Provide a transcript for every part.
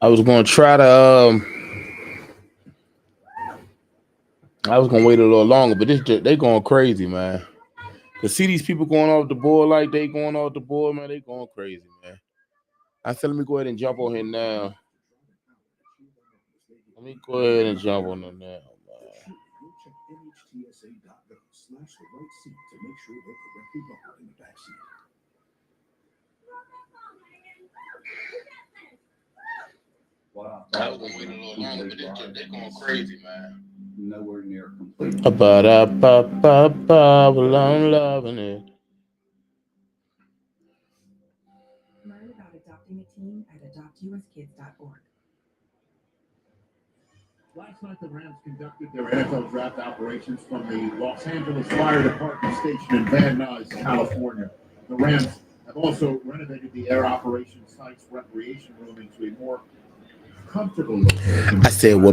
I was gonna try to I was gonna wait a little longer, but they going crazy, man. To see these people going off the board like they going off the board, man, they going crazy, man. I said, let me go ahead and jump on here now. Let me go ahead and jump on them now, man. I was gonna wait a little longer, but they going crazy, man. Nowhere near complete. Well, I'm loving it. Learn about adopting a team at adoptuskids.org. Last night, the Rams conducted their NFL draft operations from the Los Angeles Fire Department station in Van Nuys, California. The Rams have also renovated the air operations site's recreation room into a more comfortable location. I said, well,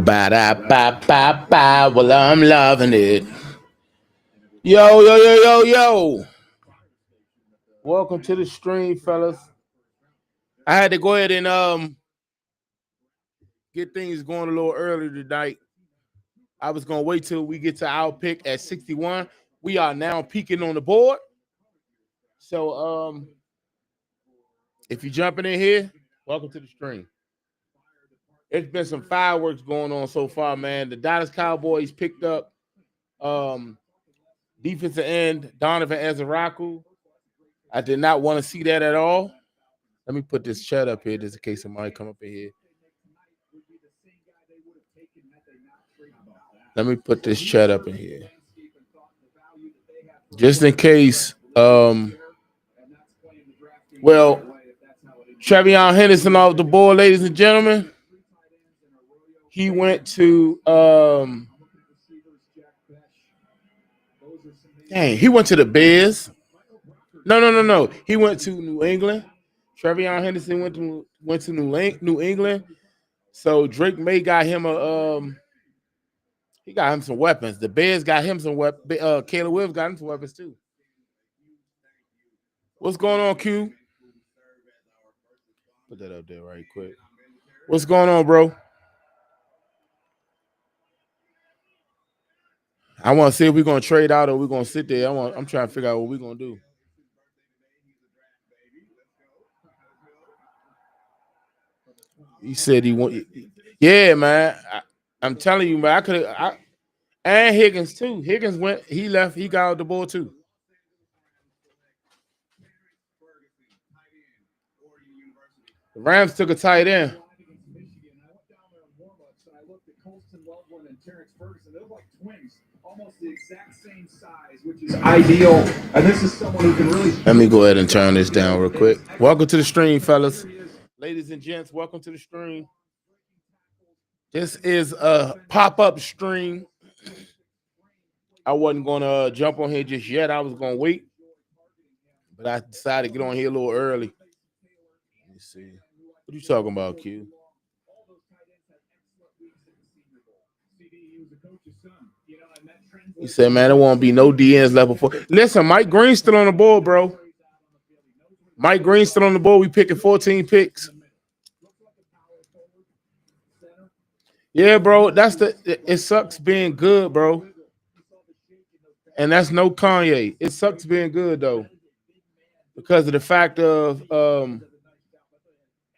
well, I'm loving it. Yo. Welcome to the stream, fellas. I had to go ahead and get things going a little earlier tonight. I was gonna wait till we get to our pick at 61. We are now peaking on the board. So if you're jumping in here, welcome to the stream. It's been some fireworks going on so far, man. The Dallas Cowboys picked up defensive end Donovan Ezeraku. I did not want to see that at all. Let me put this chat up here just in case somebody come up in here. Let me put this chat up in here. Just in case. Well, Trevion Henderson off the board, ladies and gentlemen. He went to he went to the Bears. No. He went to New England. Trevion Henderson went to New England. So Drake May got him he got him some weapons. The Bears got him some weapons. Caleb Williams got him some weapons too. What's going on, Q? Put that up there right quick. What's going on, bro? I want to see if we're gonna trade out or we're gonna sit there. I'm trying to figure out what we're gonna do. He said he want. Yeah, man. I'm telling you, man. And Higgins too. Higgins went. He left. He got out the board too. The Rams took a tight end. Almost the exact same size, which is ideal. And this is someone who can really. Let me go ahead and turn this down real quick. Welcome to the stream, fellas. Ladies and gents, welcome to the stream. This is a pop-up stream. I wasn't going to jump on here just yet. I was going to wait. But I decided to get on here a little early. Let me see. What are you talking about, Q? He said, man, there won't be no DNs left before. Listen, Mike Green's still on the board, bro. Mike Green's still on the board. We picking 14 picks. Yeah, bro. It sucks being good, bro. And that's no Kanye. It sucks being good, though. Because of the fact of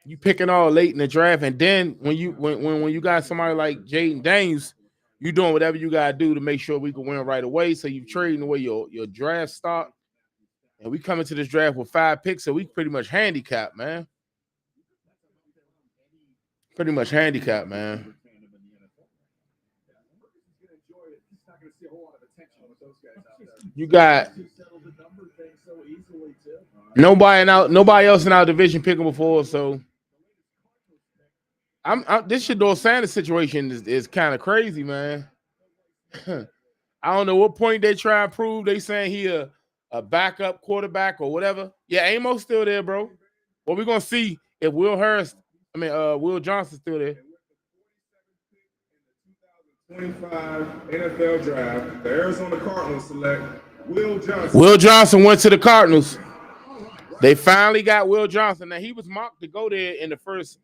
you picking all late in the draft. And then when you got somebody like Jaden Daniels, you doing whatever you gotta do to make sure we can win right away. So you trading away your draft stock, and we come into this draft with 5 picks, so we pretty much handicapped, man. Pretty much handicapped, man. You got nobody else in our division picking before, so. This Shedeur Sanders situation is kind of crazy, man. I don't know what point they try to prove. They saying he a backup quarterback or whatever. Yeah, Amo's still there, bro. Well, we're gonna see if Will Johnson's still there. 25 NFL draft. The Arizona Cardinals select Will Johnson. Will Johnson went to the Cardinals. They finally got Will Johnson. Now he was mocked to go there in the first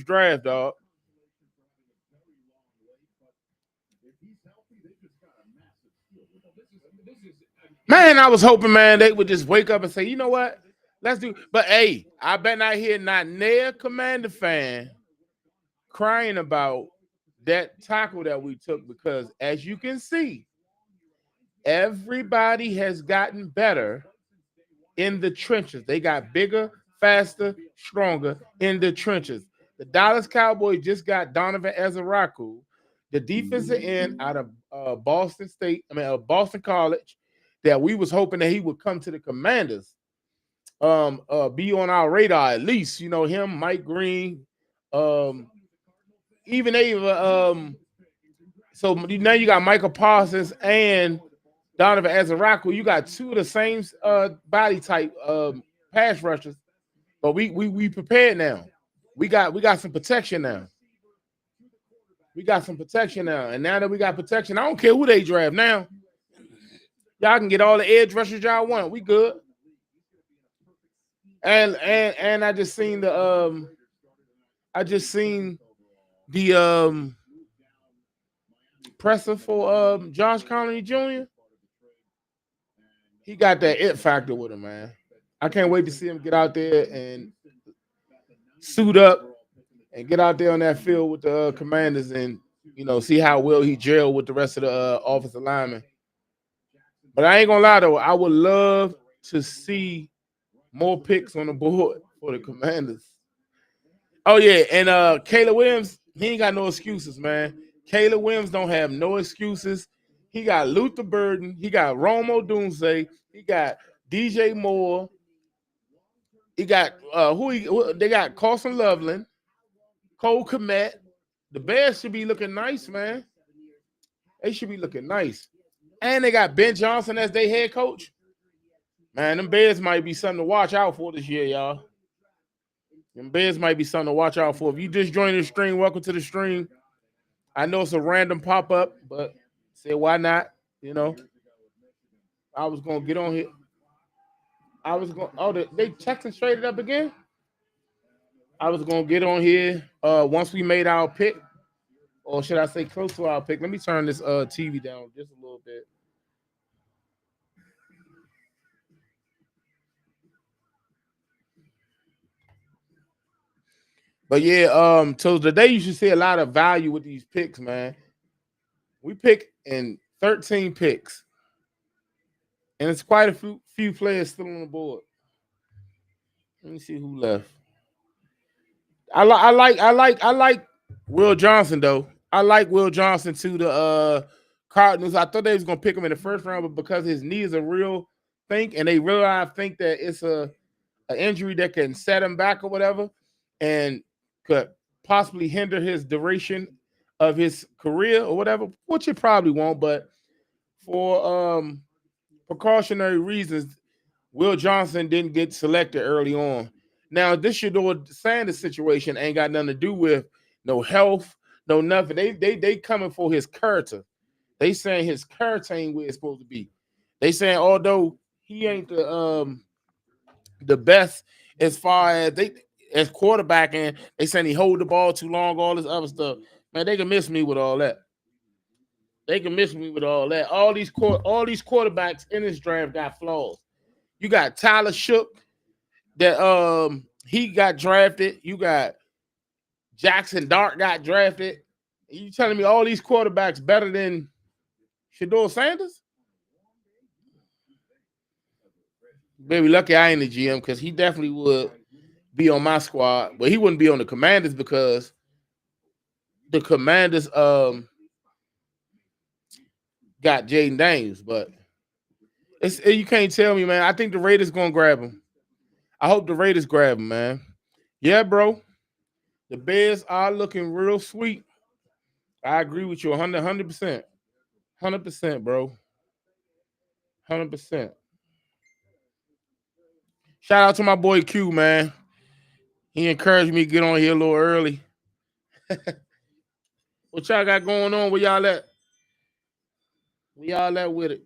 draft, dog. Man, I was hoping, man, they would just wake up and say, you know what? Let's do. But hey, I bet not hear not near Commander fan crying about that tackle that we took, because as you can see, everybody has gotten better in the trenches. They got bigger, faster, stronger in the trenches. The Dallas Cowboys just got Donovan Ezeraku, the defensive end out of Boston College, that we was hoping that he would come to the Commanders, be on our radar at least. You know him, Mike Green, even Ava. So now you got Michael Parsons and Donovan Ezeraku. You got two of the same body type pass rushers, but we prepared now. We got some protection now. We got some protection now, and now that we got protection, I don't care who they draft now. Y'all can get all the edge rushers y'all want. We good. And I just seen the presser for Josh Conley Jr. He got that it factor with him, man. I can't wait to see him get out there and suit up and get out there on that field with the Commanders and, see how well he gelled with the rest of the offensive linemen. But I ain't gonna lie though, I would love to see more picks on the board for the Commanders. Oh yeah, and Caleb Williams, he ain't got no excuses, man. Caleb Williams don't have no excuses. He got Luther Burden, he got Romo Dunze, he got DJ Moore, he got they got Carson Loveland, Cole Kmet. The Bears should be looking nice, man. They should be looking nice. And they got Ben Johnson as their head coach. Man, them Bears might be something to watch out for this year, y'all. Them Bears might be something to watch out for. If you just joined the stream, welcome to the stream. I know it's a random pop-up, but say why not? I was going to get on here. They texting straight up again? I was going to get on here once we made our pick, or should I say close to our pick. Let me turn this TV down just a little bit. But yeah, so today you should see a lot of value with these picks, man. We pick in 13 picks, and it's quite a few players still on the board. Let me see who left. I like Will Johnson though. I like Will Johnson to the Cardinals. I thought they was gonna pick him in the first round, but because his knee is a real thing, and they really think that it's an injury that can set him back or whatever, and could possibly hinder his duration of his career or whatever, which it probably won't, but for precautionary reasons, Will Johnson didn't get selected early on. Now, this Shedeur Sanders situation ain't got nothing to do with no health, no nothing. They coming for his character. They saying his character ain't where it's supposed to be. They saying although he ain't the best as far as quarterbacking, they saying he hold the ball too long, all this other stuff. Man, they can miss me with all that. They can miss me with all that. All these quarterbacks in this draft got flaws. You got Tyler Shook that he got drafted. You got Jackson Dart got drafted. You telling me all these quarterbacks better than Shedeur Sanders? Baby, lucky I ain't the GM because he definitely would be on my squad, but he wouldn't be on the Commanders because the Commanders got Jaden Daniels, but you can't tell me, man. I think the Raiders gonna grab him. I hope the Raiders grab him, man. Yeah, bro. The Bears are looking real sweet. I agree with you 100%. 100%, bro. 100%. Shout out to my boy Q, man. He encouraged me to get on here a little early. What y'all got going on? Where y'all at? Where y'all at with it?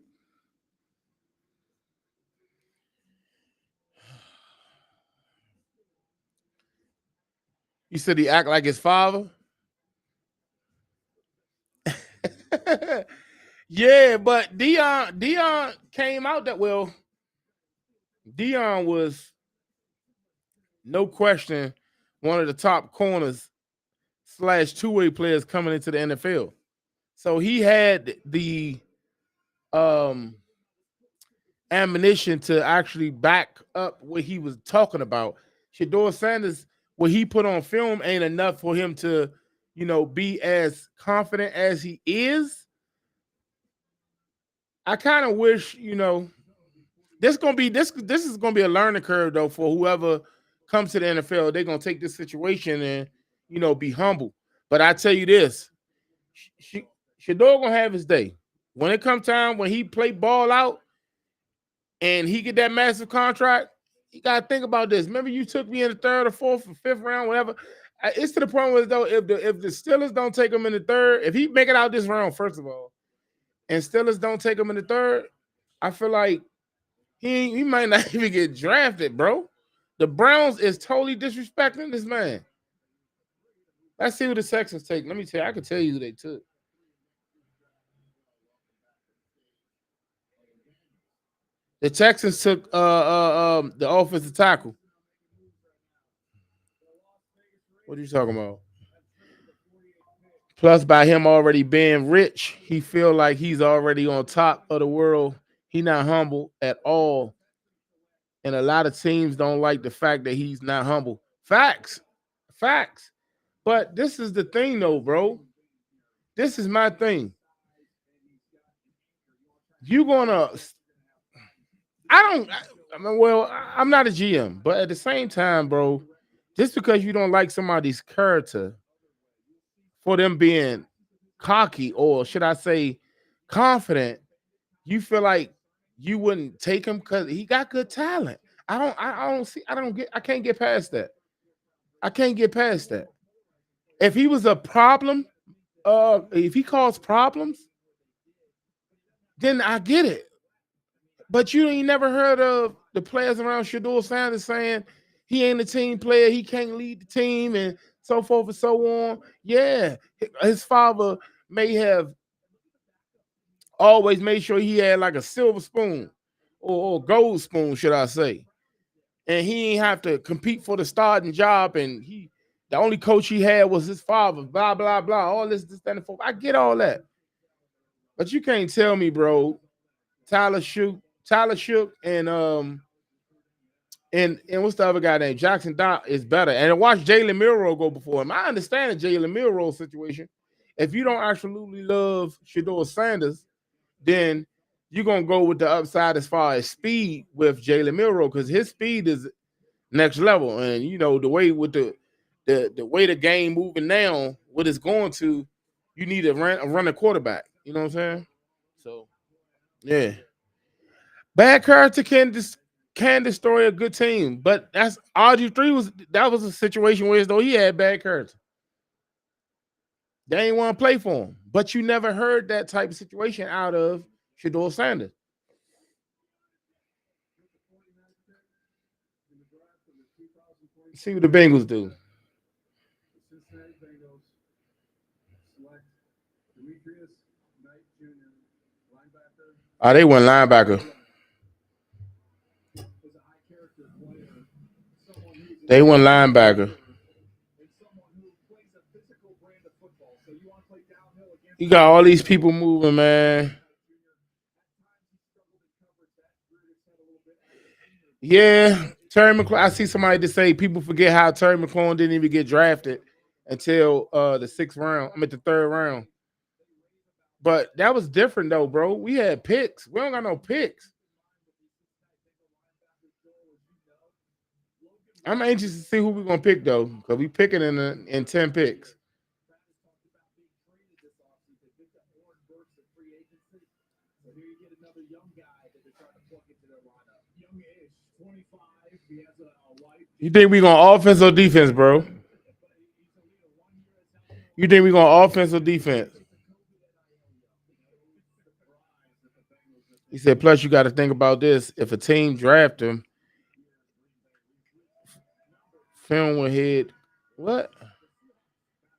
You said he act like his father. Yeah, but Dion came out that well. Dion was no question one of the top corners / two-way players coming into the NFL. So he had the um ammunition to actually back up what he was talking about. Shedeur Sanders, what he put on film ain't enough for him to, be as confident as he is. I kind of wish, this is gonna be a learning curve though for whoever comes to the NFL. They're gonna take this situation and be humble. But I tell you this, Shedeur gonna have his day. When it comes time when he play ball out and he get that massive contract, you gotta think about this. Remember, you took me in the third or fourth or fifth round, whatever. It's to the point where though, if the Steelers don't take him in the third, if he make it out this round, first of all, and Steelers don't take him in the third, I feel like he might not even get drafted, bro. The Browns is totally disrespecting this man. Let's see who the Texans take. Let me tell you, I can tell you who they took. The Texans took the offensive tackle. What are you talking about? Plus, by him already being rich, he feel like he's already on top of the world. He not humble at all. And a lot of teams don't like the fact that he's not humble. Facts. Facts. But this is the thing though, bro. This is my thing. You gonna I'm not a GM, but at the same time, bro, just because you don't like somebody's character for them being cocky, or should I say confident, you feel like you wouldn't take him because he got good talent. I can't get past that. I can't get past that. If he was a problem, if he caused problems, then I get it. But you ain't never heard of the players around Shedeur Sanders saying he ain't a team player, he can't lead the team, and so forth and so on. Yeah, his father may have always made sure he had like a silver spoon or gold spoon, should I say. And he ain't have to compete for the starting job, and the only coach he had was his father, blah, blah, blah, all this, that, and forth. I get all that. But you can't tell me, bro, Tyler Shook, and what's the other guy named Jackson Dot is better. And watch Jalen Milroe go before him. I understand the Jalen Milroe situation. If you don't absolutely love Shedeur Sanders, then you're gonna go with the upside as far as speed with Jalen Milroe because his speed is next level. And the way with the way the game moving now, what it's going to, you need to run a quarterback. You know what I'm saying? So yeah. Bad character can destroy a good team, but that's RG3 was a situation where as though he had bad character. They ain't want to play for him, but you never heard that type of situation out of Shedeur Sanders. See what the Bengals do. They went linebacker. They went linebacker. You got all these people moving, man. Yeah, Terry McLaurin. I see somebody to say people forget how Terry McLaurin didn't even get drafted until the sixth round. I'm at the third round. But that was different though, bro. We had picks. We don't got no picks. I'm anxious to see who we're gonna pick though, because we picking in 10 picks. You think we gonna offense or defense, bro? You think we gonna offense or defense? He said, plus you got to think about this. If a team draft him, film will hit What?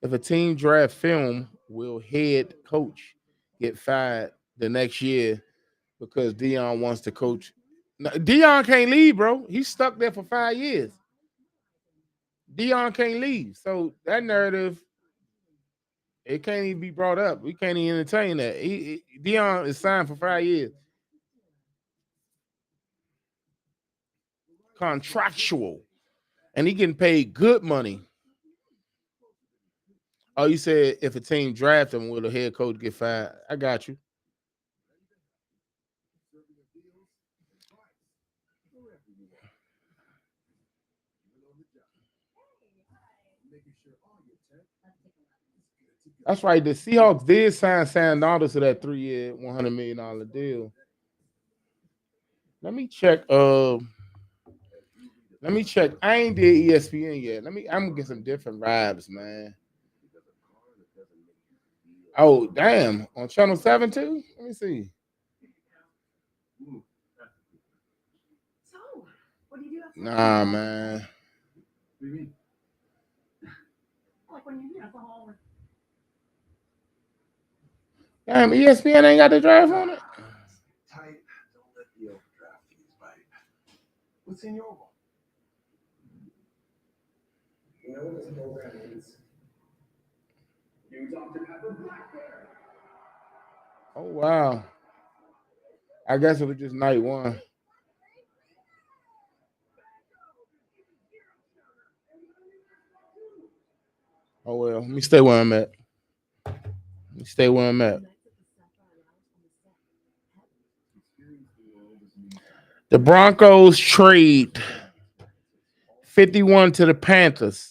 If a team draft film, will head coach get fired the next year because Dion wants to coach? No, Dion can't leave, bro. He's stuck there for 5 years. Dion can't leave. So that narrative, it can't even be brought up. We can't even entertain that. Dion is signed for 5 years. Contractual. And he getting paid good money. Oh, you said if a team draft him, will the head coach get fired? I got you. That's right. The Seahawks did sign Sam Darnold to that 3-year, $100 million deal. Let me check. Let me check. I ain't did ESPN yet. I'm gonna get some different vibes, man. Oh, damn. On Channel 7 too? Let me see. So, what do you do? Nah, man. What do you mean? Like when you're at the hall. Damn, ESPN ain't got the draft on it. Tight. Don't let the overdraft fees bite. What's in your one? You know what this program is? You Dr. Pepper Black Bear. Oh wow. I guess it was just night one. Oh well, let me stay where I'm at. The Broncos trade 51 to the Panthers.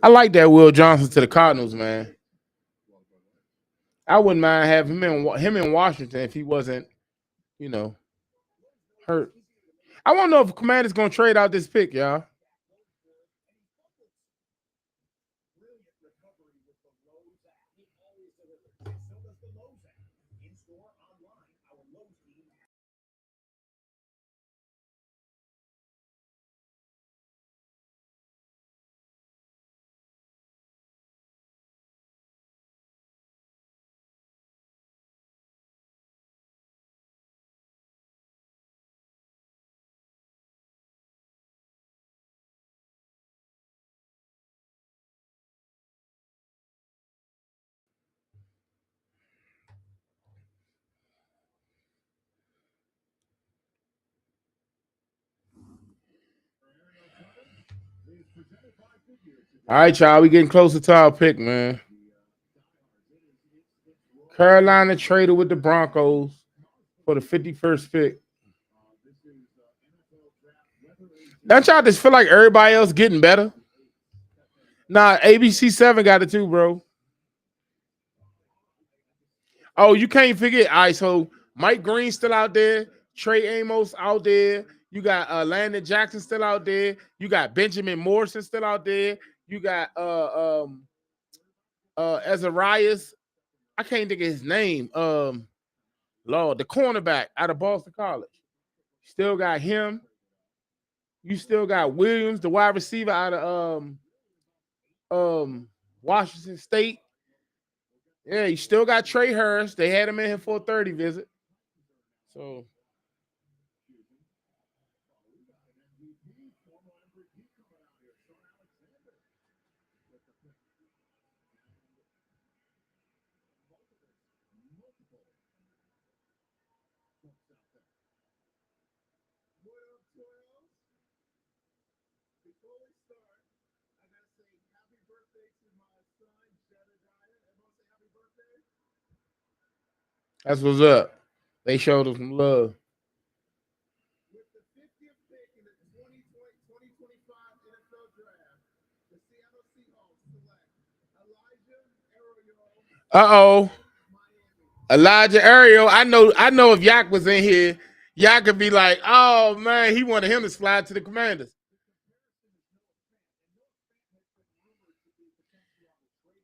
I like that Will Johnson to the Cardinals, man. I wouldn't mind having him in Washington if he wasn't, hurt. I want to know if Commander's going to trade out this pick, y'all. All right, y'all. We getting closer to our pick, man. Carolina traded with the Broncos for the 51st pick. Don't y'all just feel like everybody else getting better? Nah, ABC7 got it too, bro. Oh, you can't forget. All right, so Mike Green still out there. Trey Amos out there. You got Landon Jackson still out there. You got Benjamin Morrison still out there. You got Azarias. I can't think of his name. Lord, the cornerback out of Boston College. Still got him. You still got Williams, the wide receiver out of Washington State. Yeah, you still got Trey Hurst. They had him in here for a 30 visit. So that's what's up. They showed us some love. Uh-oh. Elijah Ariel. I know if Yak was in here, Yak could be like, oh man, he wanted him to slide to the Commanders.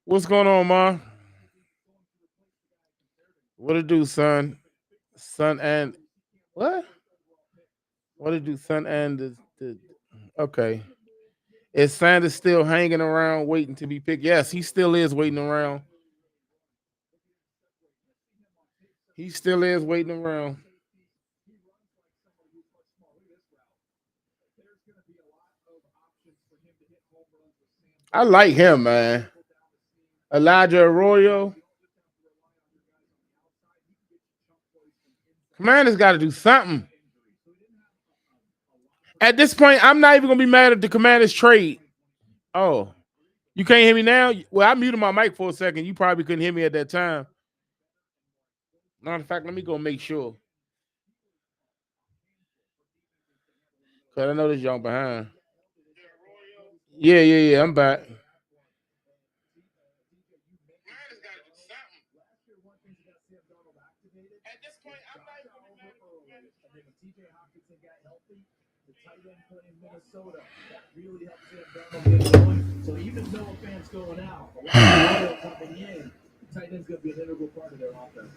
What's going on, Ma? What it do, son? Son and what? What did do Son and the okay. Is Sanders still hanging around waiting to be picked? Yes, he still is waiting around. He still is waiting around. I like him, man. Elijah Arroyo. Commanders got to do something. At this point, I'm not even gonna be mad at the Commanders trade. Oh, you can't hear me now? Well, I muted my mic for a second. You probably couldn't hear me at that time. Matter of fact, let me go make sure. Cause I know this young behind. Yeah. I'm back. So even though a fan's going out, a lot of coming in, the tight end's going to be an integral part of their offense.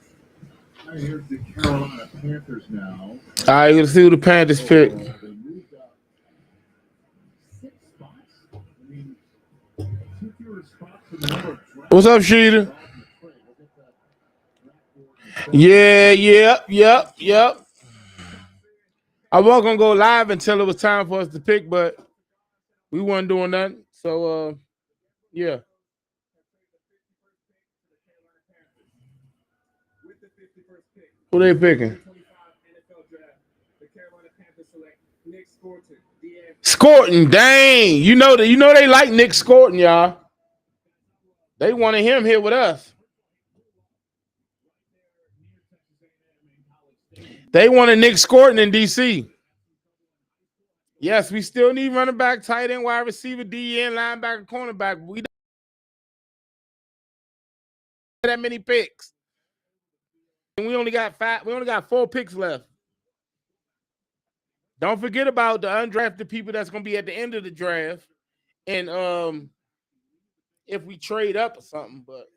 All right, here's the Carolina Panthers now. All right, let's see who the Panthers pick. They moved up 6 spots. I mean, 2 fewer spots for the number of drafts. What's up, Sheeta? Yep. I wasn't gonna go live until it was time for us to pick, but we weren't doing that. So yeah. Who they picking? Scorton, dang. You know they like Nick Scorton, y'all. They wanted him here with us. They wanted Nick Scorton in DC. Yes, we still need running back, tight end, wide receiver, DN, linebacker, cornerback. We don't have that many picks. And we only got 5. We only got 4 picks left. Don't forget about the undrafted people that's gonna be at the end of the draft. And if we trade up or something, but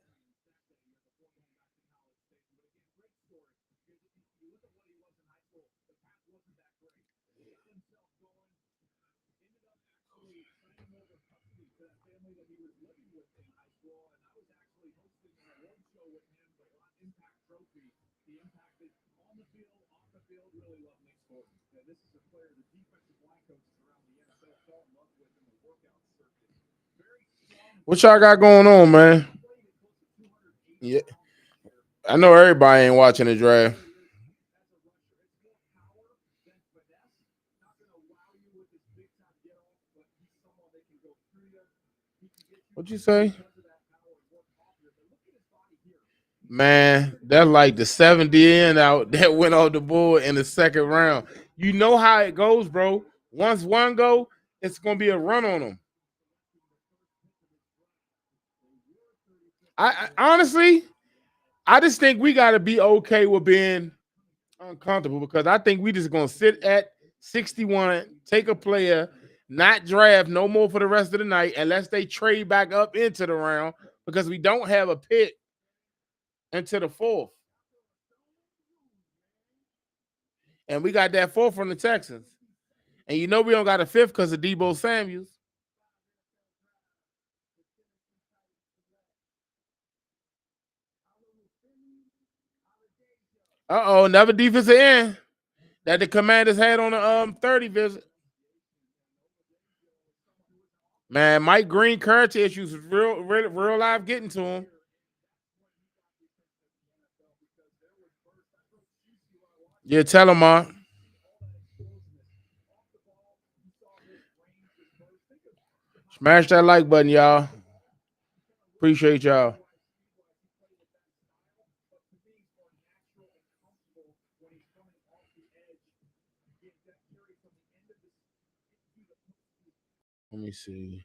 what y'all got going on, man? Yeah. I know everybody ain't watching the draft. What'd you say? Man, that's like the 70 in out that went off the board in the second round. You know how it goes, bro. Once one go, it's gonna be a run on them. I honestly, I just think we gotta be okay with being uncomfortable because I think we just gonna sit at 61, take a player, not draft no more for the rest of the night unless they trade back up into the round because we don't have a pick into the 4th. And we got that 4th from the Texans. And you know we don't got a 5th because of Debo Samuels. Another defensive end that the Commanders had on the 30 visit. Man, Mike Green character issues was real live getting to him. Yeah, tell him, Ma. Smash that like button, y'all. Appreciate y'all. Let me see.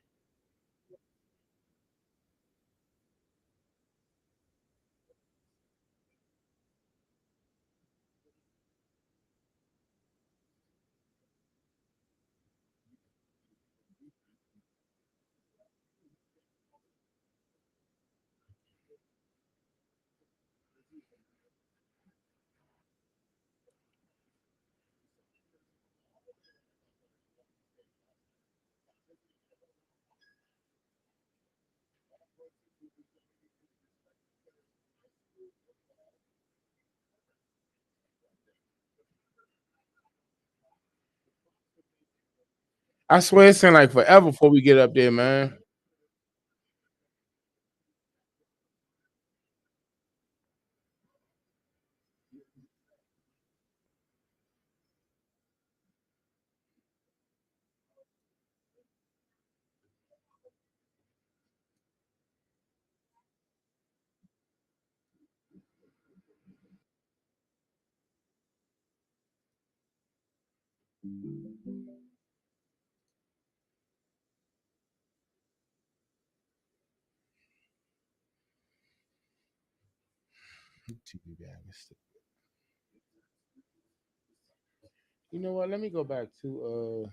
I swear it seemed like forever before we get up there, man. You know what? Let me go back to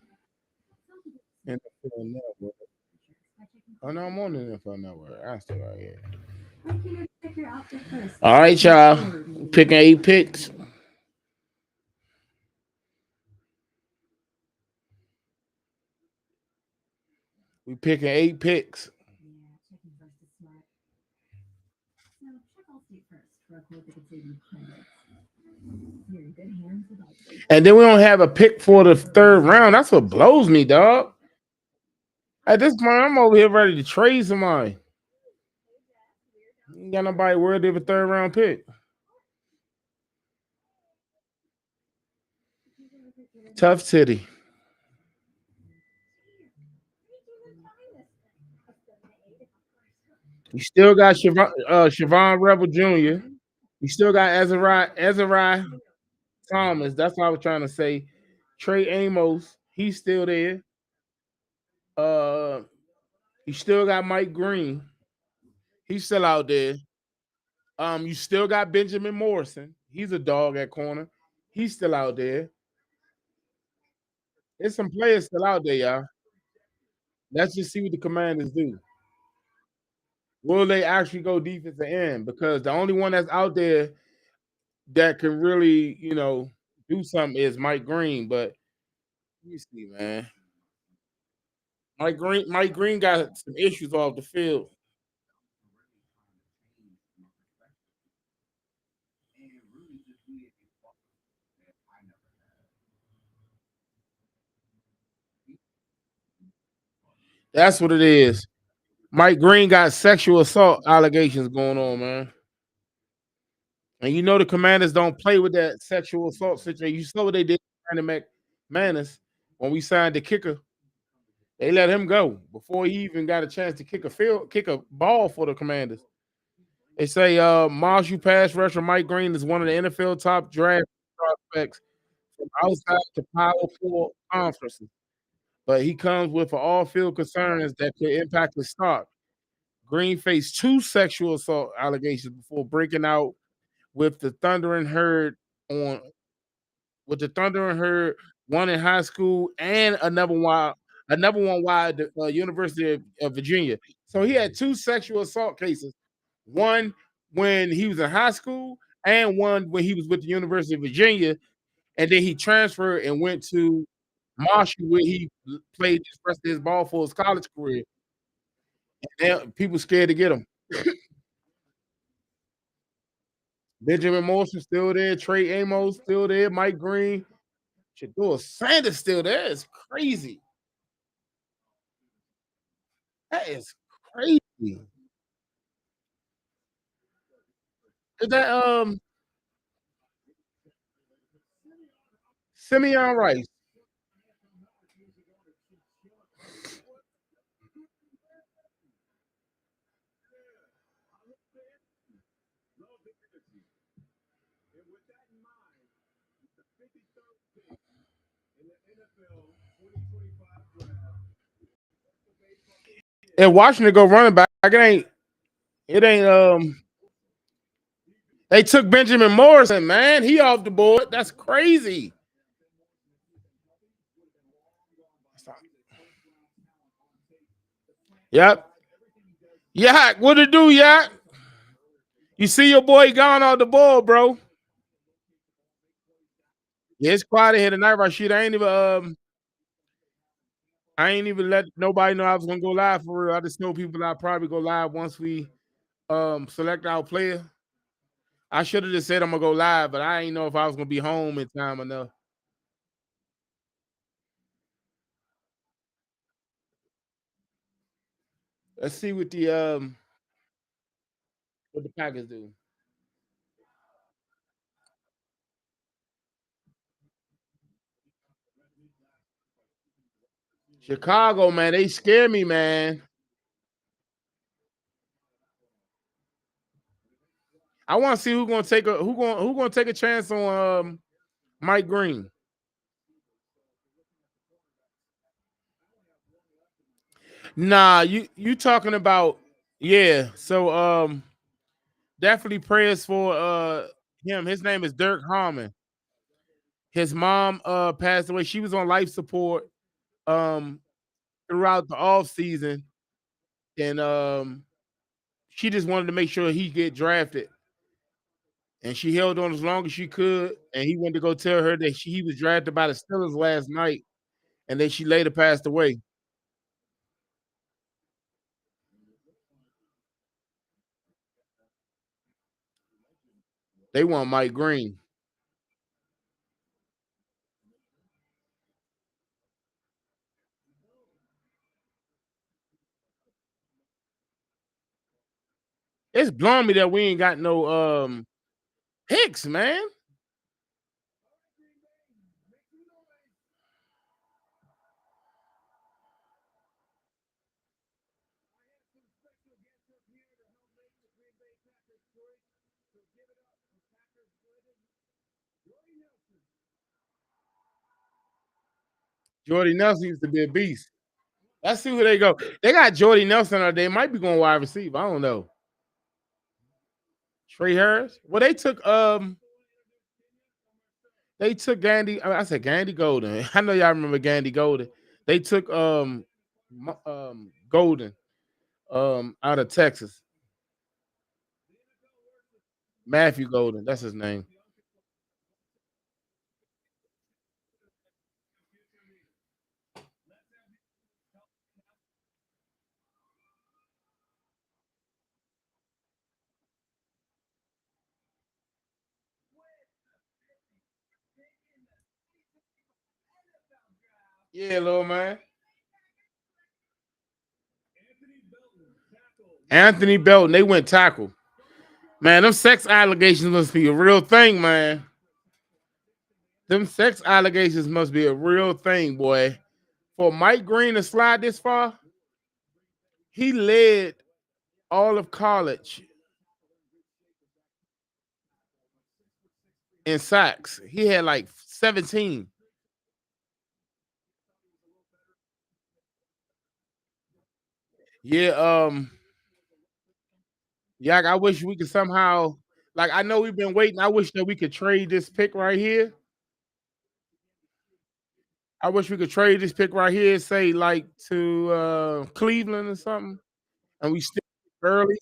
NFL Network. Oh no, I'm on the NFL Network. I still right here. All right, y'all. Picking 8 picks. We picking 8 picks. And then we don't have a pick for the 3rd round. That's what blows me, dog. At this point, I'm over here ready to trade somebody. Ain't got nobody worthy of a 3rd round pick. Tough City. You still got Siobhan Rebel Jr. You still got Ezra Thomas. That's what I was trying to say. Trey Amos, he's still there. You still got Mike Green. He's still out there. You still got Benjamin Morrison. He's a dog at corner. He's still out there. There's some players still out there, y'all. Let's just see what the Commanders do. Will they actually go defensive end? Because the only one that's out there that can really, do something is Mike Green. But let me see, man. Mike Green got some issues off the field. That's what it is. Mike Green got sexual assault allegations going on, man. And you know the Commanders don't play with that sexual assault situation. You saw what they did to Brandon McManus when we signed the kicker. They let him go before he even got a chance to kick a ball for the Commanders. They say Marshall pass rusher Mike Green is one of the NFL top draft prospects from outside the Power 4 conferences, but he comes with all field concerns that could impact his stock. Green faced 2 sexual assault allegations before breaking out with the Thundering Herd on with the Thundering Herd, one in high school and another one while at the University of Virginia. So he had 2 sexual assault cases. One when he was in high school and one when he was with the University of Virginia. And then he transferred and went to Marshall where he played the rest of his ball for his college career. And people scared to get him. Benjamin Morrison still there. Trey Amos still there. Mike Green. Shador Sanders still there. It's crazy. That is crazy. Is that Simeon Rice? And Washington go running back. It ain't. They took Benjamin Morrison, man. He off the board. That's crazy. Yep. Yak, what it do, Yak? You see your boy gone off the board, bro. Yeah, it's quiet in here tonight, Rashid. I ain't even I ain't even let nobody know I was gonna go live for real. I just know people that probably go live once we select our player. I should have just said I'm gonna go live, but I ain't know if I was gonna be home in time enough. Let's see what the Packers do. Chicago, man, they scare me, man. I want to see who gonna take a chance on Mike Green. Nah, you talking about yeah. So definitely prayers for him. His name is Dirk Harmon. His mom passed away. She was on life support um throughout the off season, and she just wanted to make sure he get drafted. And she held on as long as she could, and he went to go tell her that he was drafted by the Steelers last night, and then she later passed away. They want Mike Green. It's blowing me that we ain't got no Hicks, man. Jordy Nelson used to be a beast. Let's see where they go. They got Jordy Nelson, or they might be going wide receiver. I don't know. Trey Harris. Well, they took Gandy. I said Gandy Golden. I know y'all remember Gandy Golden. They took Golden out of Texas. Matthew Golden. That's his name. Yeah, little man. Anthony Belton. They went tackle. Man, them sex allegations must be a real thing, man. Them sex allegations must be a real thing, boy. For Mike Green to slide this far, he led all of college in sacks. He had like 17. Yeah, yeah, I wish we could somehow like I know we've been waiting. I wish that we could trade this pick right here. I wish we could trade this pick right here, say like to Cleveland or something, and we still early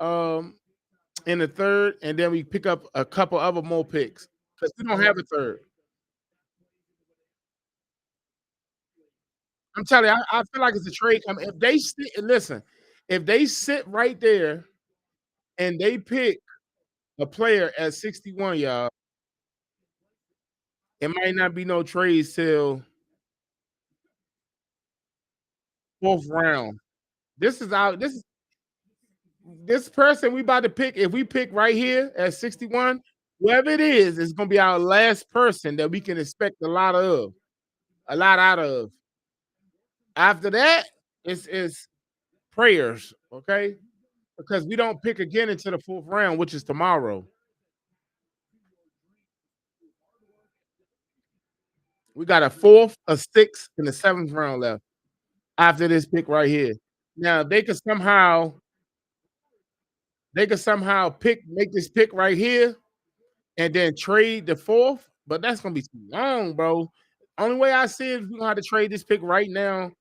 um in the third, and then we pick up a couple other more picks because we don't have a third. I'm telling you, I feel like it's a trade. I mean, if they sit, listen, if they sit right there and they pick a player at 61, y'all, it might not be no trades till fourth round. This is our this person we about to pick. If we pick right here at 61, whoever it is gonna be our last person that we can expect a lot out of. After that, it's prayers, okay? Because we don't pick again into the fourth round, which is tomorrow. We got a fourth, a sixth, and a seventh round left after this pick right here. Now they could somehow make this pick right here and then trade the fourth, but that's gonna be too long, bro. Only way I see it is we're gonna have to trade this pick right now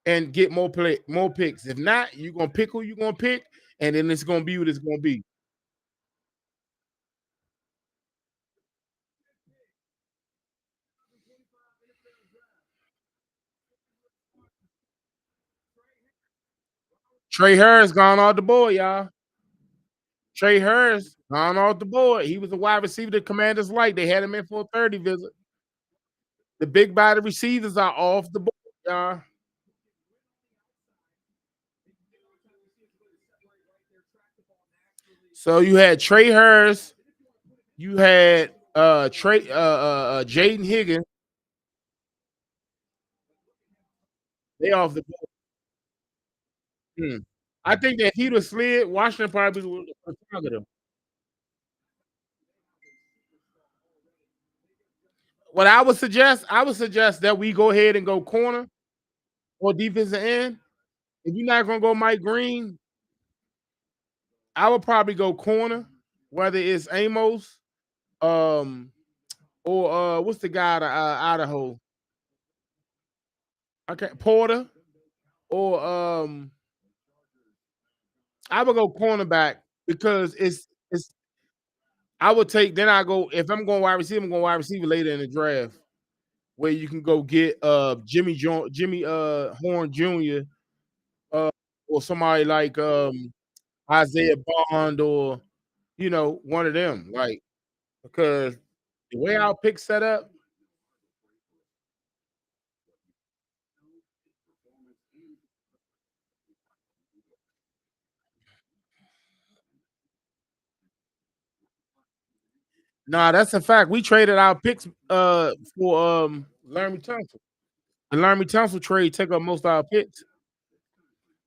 and get more picks. If not, you're gonna pick who you're gonna pick, and then it's gonna be what it's gonna be. Trey Harris gone off the board, y'all. Trey Harris gone off the board. He was a wide receiver the Commanders liked. They had him in for a 30 visit. The big body receivers are off the board, y'all. So you had Trey Harris, you had Jaden Higgins. They off the board. I think that he'd have slid. Washington probably would have targeted him. What I would suggest that we go ahead and go corner or defensive end. If you're not gonna go Mike Green, I would probably go corner, whether it's Amos, or what's the guy out of Idaho? Okay, Porter, or I would go cornerback because it's. I would take then I go if I'm going wide receiver, I'm going wide receiver later in the draft where you can go get Jimmy Horn Jr. uh or somebody like Isaiah Bond or one of them like because the way our pick set up. Nah, that's a fact. We traded our picks for Laramie Tunsil. The Laramie Tunsil trade took up most of our picks.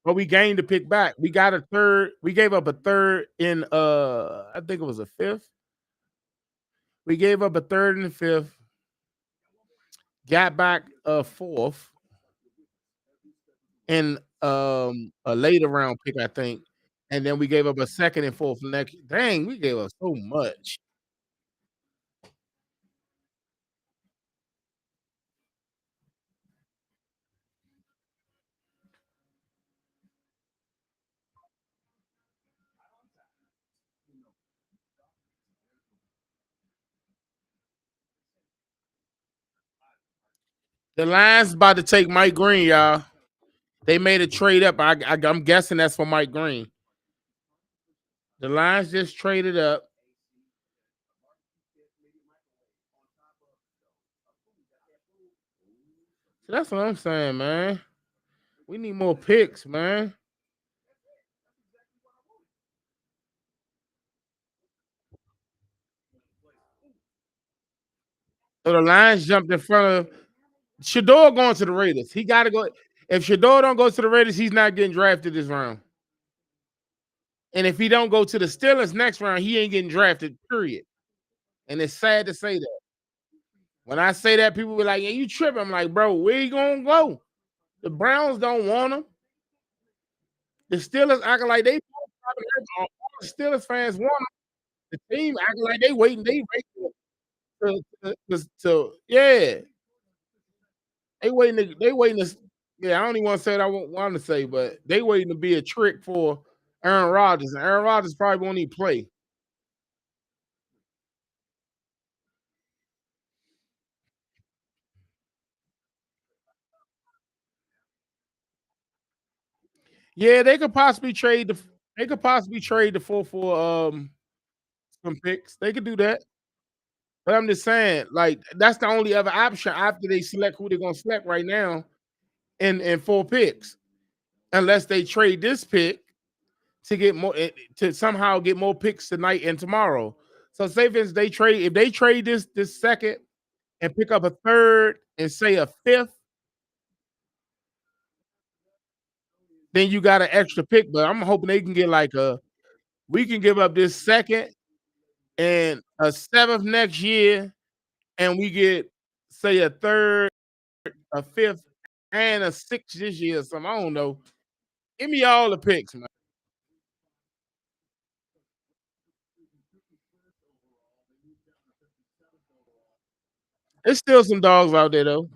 But we gained the pick back. We got a third. We gave up a third in I think it was a fifth. We gave up a third and a fifth. Got back a fourth in a later round pick, I think. And then we gave up a second and fourth next. Dang, we gave up so much. The Lions about to take Mike Green, y'all. They made a trade up. I'm guessing that's for Mike Green. The Lions just traded up. So that's what I'm saying, man. We need more picks, man. So the Lions jumped in front of Shador going to the Raiders. He got to go. If Shador don't go to the Raiders, he's not getting drafted this round. And if he don't go to the Steelers next round, he ain't getting drafted, period. And it's sad to say that. When I say that, people be like, "Yeah, you tripping?" I'm like, "Bro, where you gonna go? The Browns don't want him. The Steelers acting like they all the Steelers fans want him. The team acting like they waiting. They waiting yeah. They waiting to yeah. I don't even want to say what I want to say, but they waiting to be a trick for Aaron Rodgers, and Aaron Rodgers probably won't even play. Yeah, they could possibly trade the four for some picks. They could do that. But I'm just saying, like, that's the only other option after they select who they're gonna select right now in four picks. Unless they trade this pick to get more to somehow get more picks tonight and tomorrow. So say for instance, if they trade this second and pick up a third and say a fifth, then you got an extra pick. But I'm hoping they can get like we can give up this second and a seventh next year, and we get say a third, a fifth, and a sixth this year or something. I don't know. Give me all the picks, man. There's still some dogs out there though.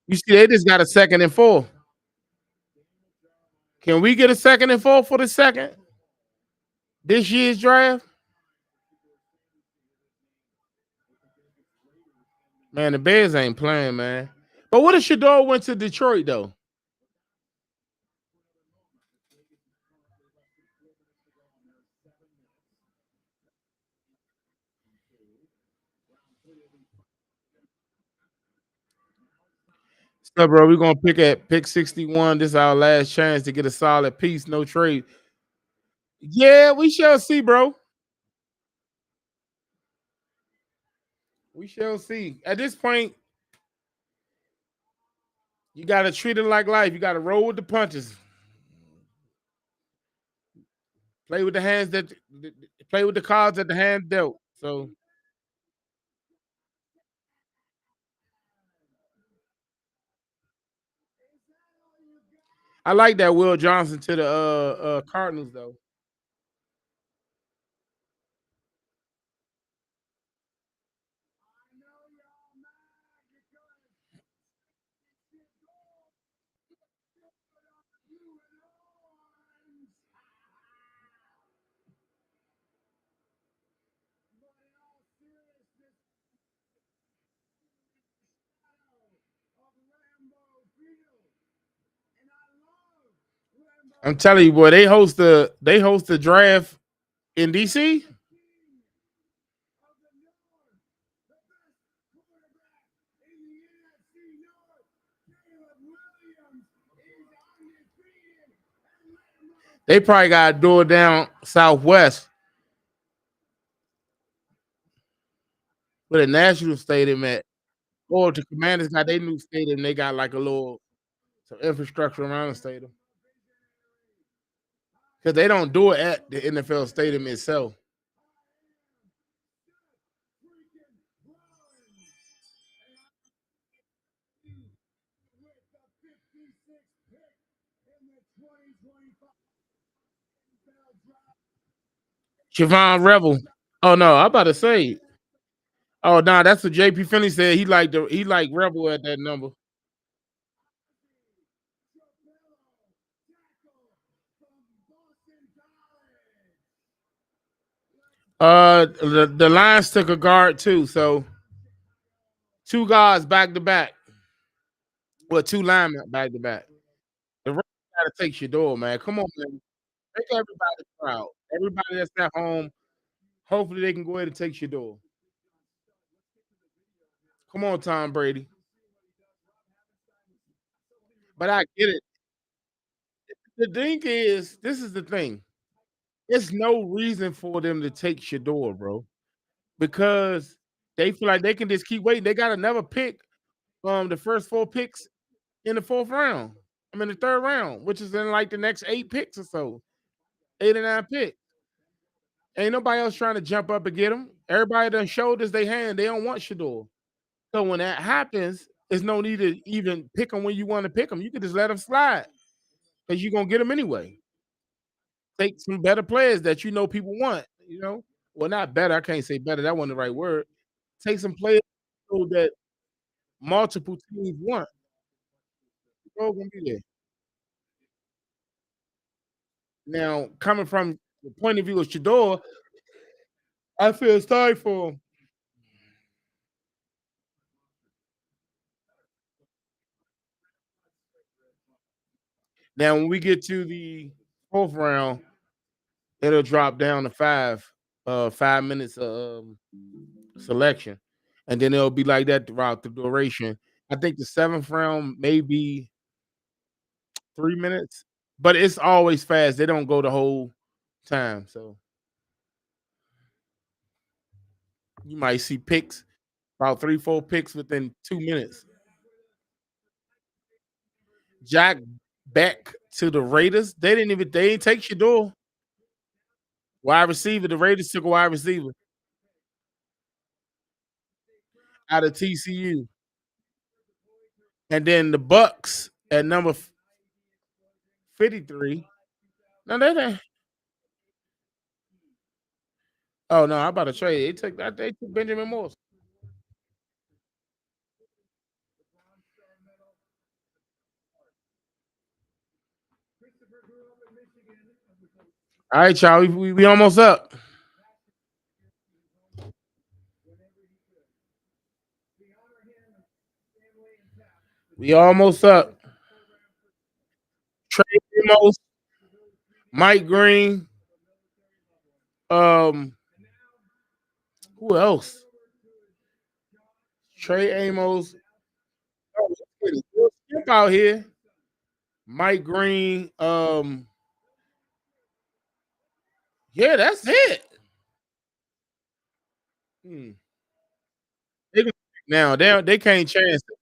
You see, they just got a 2nd and 4. Can we get a 2nd and 4 for the second? This year's draft? Man, the Bears ain't playing, man. But what if Shador went to Detroit, though? So, bro, we're going to pick at pick 61. This is our last chance to get a solid piece, no trade. Yeah, we shall see, bro. We shall see. At this point, you got to treat it like life. You got to roll with the punches. Play with the hands that play with the cards that the hand dealt. So I like that Will Johnson to the Cardinals though. I'm telling you, boy, they host the draft in DC. They probably got a door down Southwest with a national stadium at, or the Commanders got their new stadium. They got like a little some infrastructure around the stadium because they don't do it at the NFL stadium itself. Siobhan Rebel. Oh no, I'm about to say. Oh no, that's what JP Finney said. He liked Rebel at that number. The Lions took a guard too, so two guards back to back. Well, two linemen back to back. The Rams gotta take Shador, man. Come on, man. Make everybody proud. Everybody that's at home, hopefully they can go ahead and take Shador. Come on, Tom Brady. But I get it. The thing is, this is the thing. There's no reason for them to take Shador, bro, because they feel like they can just keep waiting. They got another pick, the first 4 picks in the 4th round. I mean the 3rd round, which is in like the next 8 picks or so, 8 or 9 picks. Ain't nobody else trying to jump up and get him. Everybody done showed us they hand. They don't want Shador. So when that happens, there's no need to even pick them when you want to pick them. You can just let them slide because you're gonna get them anyway. Take some better players that you know people want. You know, well, not better. I can't say better. That wasn't the right word. Take some players so that multiple teams want. They're gonna be there. Now, coming from the point of view of Shador, I feel sorry for him. Now, when we get to the 4th round, it'll drop down to 5 minutes of selection, and then it'll be like that throughout the duration. I think the 7th round may be 3 minutes, but it's always fast. They don't go the whole time, so you might see picks about 3, 4 picks within 2 minutes. Jack back to the Raiders. They didn't take Shador. Wide receiver. The Raiders took a wide receiver out of TCU. And then the Bucks at number 53. No, they didn't. Oh no, I'm about to trade. They took Benjamin Morse. All right, y'all. We almost up. We almost up. Trey Amos, Mike Green. Who else? Trey Amos. Oh, skip out here. Mike Green. Yeah, that's it. Now they can't chance it.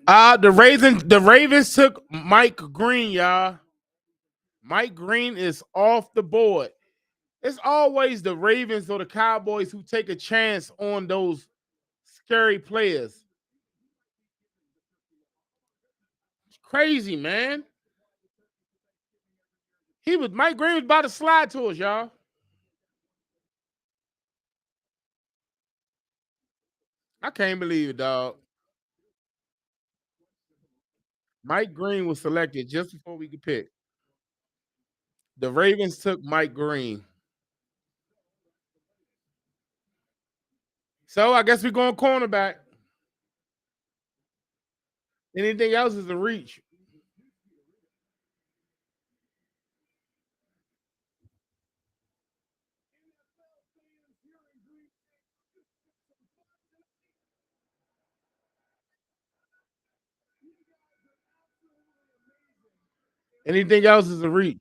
The Ravens took Mike Green, y'all. Mike Green is off the board. It's always the Ravens or the Cowboys who take a chance on those scary players. It's crazy, man. Mike Green was about to slide to us, y'all. I can't believe it, dog. Mike Green was selected just before we could pick. The Ravens took Mike Green. So I guess we're going cornerback. Anything else is a reach. Anything else is a reach.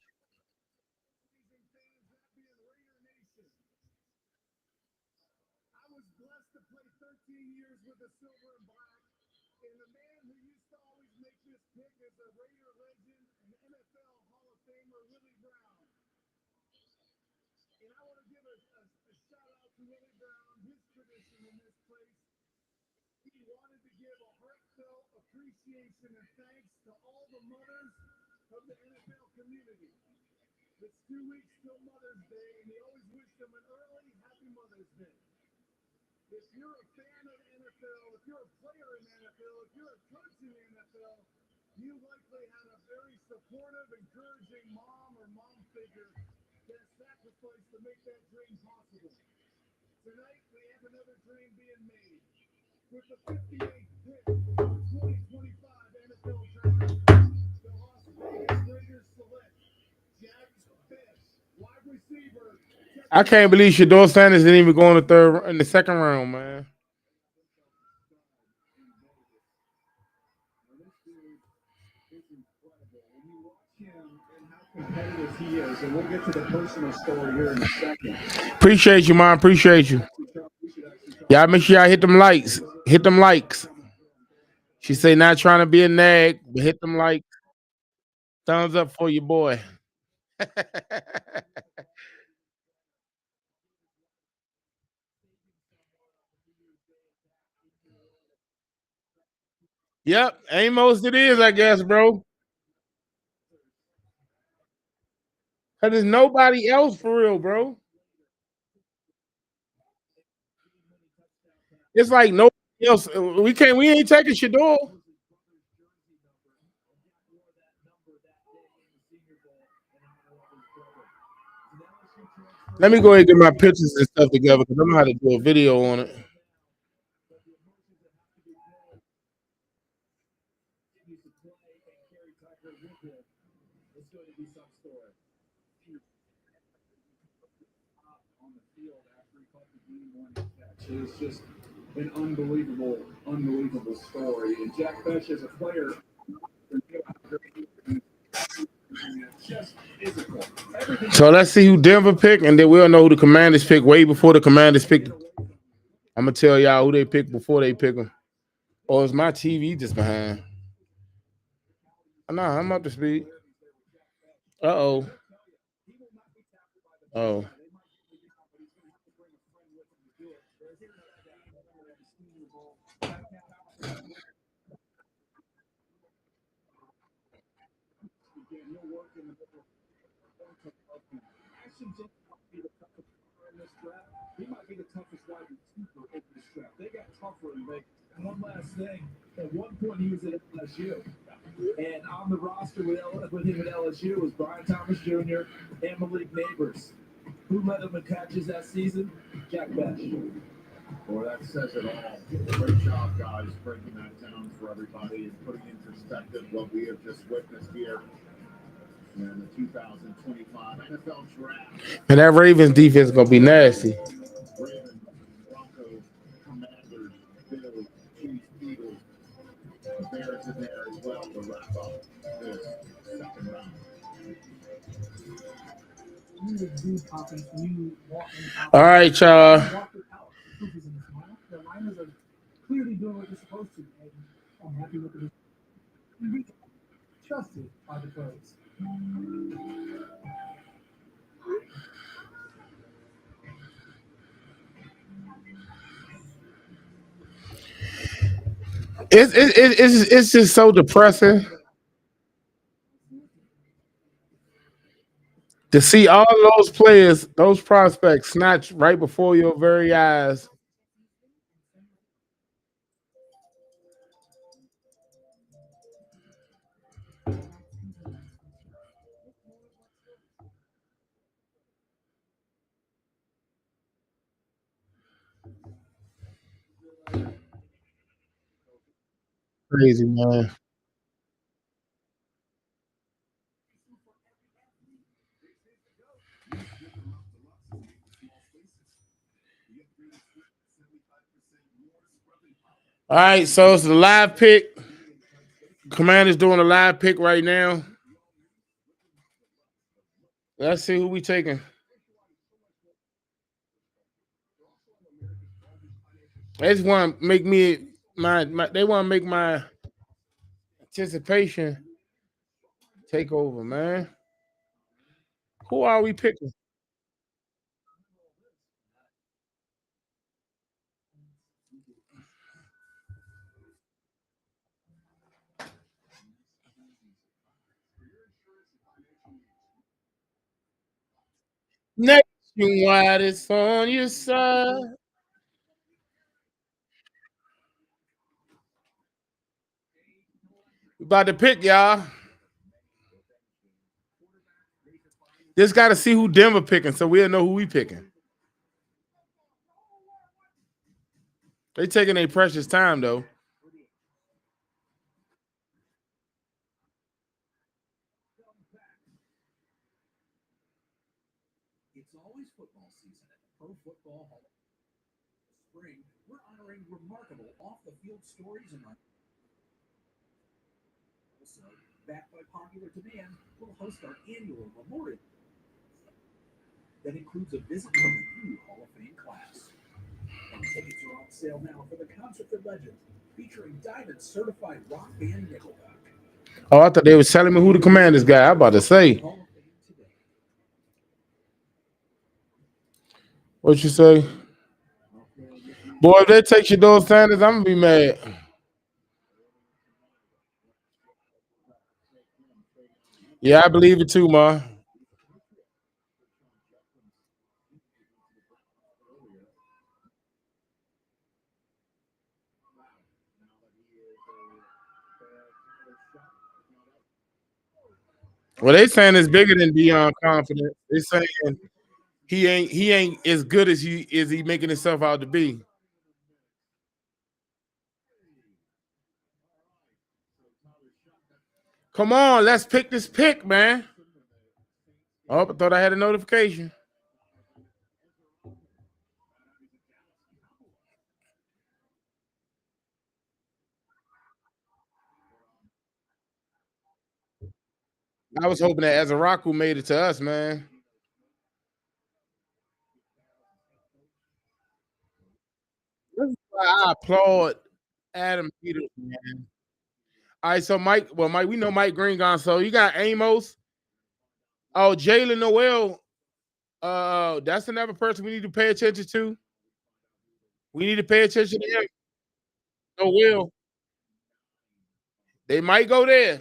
I can't believe Shador Sanders didn't even go in the second round, man. He is, and we'll get to the personal story here in a second. Appreciate you, man. Appreciate you. Y'all make sure y'all hit them likes. Hit them likes. She say not trying to be a nag, but hit them likes. Thumbs up for your boy. Yep, Amos it is, I guess, bro. Cause there's nobody else for real, bro. It's like nobody else. We ain't taking Shador. Let me go ahead and get my pictures and stuff together because I'm gonna have to do a video on it. It's going to be some story. On the field after he caught the game-winning catch. It was just an unbelievable story. And Jack Besh, as a player, just physical. So let's see who Denver picked, and then we'll know who the Commanders picked way before the Commanders picked. I'm gonna tell y'all who they picked before they pick them. Or is my TV just behind? Nah, I'm up to speed. Uh-oh. Oh. He might be the toughest wide receiver over the strap. They got tougher in Vegas. And one last thing, at one point he was at LSU. And on the roster with him at LSU was Brian Thomas Jr. and Malik Neighbors. Who led him in catches that season? Jack Besh. Boy, that says it all. Great job, guys, breaking that down for everybody and putting in perspective what we have just witnessed here in the 2025 NFL Draft. And that Ravens defense is gonna be nasty. Ravens, Broncos, Commanders, Bills, Chiefs, Eagles, Bears in there as well to wrap up this second round. All right, y'all. The Lions are clearly doing what they're supposed to. And I'm happy with the trusted by the players. It's just so depressing to see all those players, those prospects, snatched right before your very eyes. Crazy, man. All right, so it's the live pick. Commander's doing a live pick right now. Let's see who we taking. They just want to make me they want to make my anticipation take over, man. Who are we picking? Nationwide is on your side. We about to pick, y'all. Just got to see who Denver picking, so we'll know who we picking. They taking their precious time, though. It's always football season at the Pro Football Hall. Spring, we're honoring remarkable off-the-field stories and also, backed by popular demand, we'll host our annual memorial that includes a visit from the new Hall of Fame class. And tickets are on sale now for the Concert for Legends, featuring Diamond certified rock band Nickelback. Oh, I thought they was telling me who the Commanders got. I'm about to say. What you say? Boy, if they take Shador Sanders, I'm gonna be mad. Yeah, I believe it too, Ma. Well, they saying it's bigger than Deion Confidence. They saying he ain't as good as he making himself out to be. Come on, let's pick this pick, man. Oh, I thought I had a notification. I was hoping that Azaraku made it to us, man. This is why I applaud Adam Peters, man. All right, so Mike, we know Mike Green gone. So you got Amos. Oh, Jalen Noel. That's another person we need to pay attention to. We need to pay attention to him. Noel. They might go there.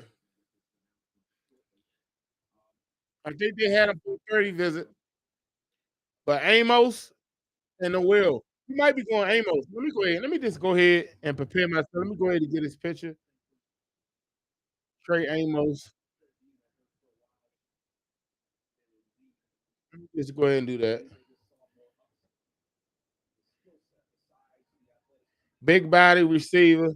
I think they had a 4:30 visit. But Amos and Noel. You might be going Amos. Let me go ahead. Let me just go ahead and prepare myself. Let me go ahead and get his picture. Trey Amos. Let me just go ahead and do that. Big body receiver.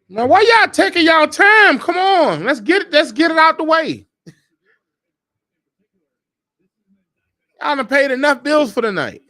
Now, why y'all taking y'all time? Come on, let's get it. Let's get it out the way. Y'all done paid enough bills for the night.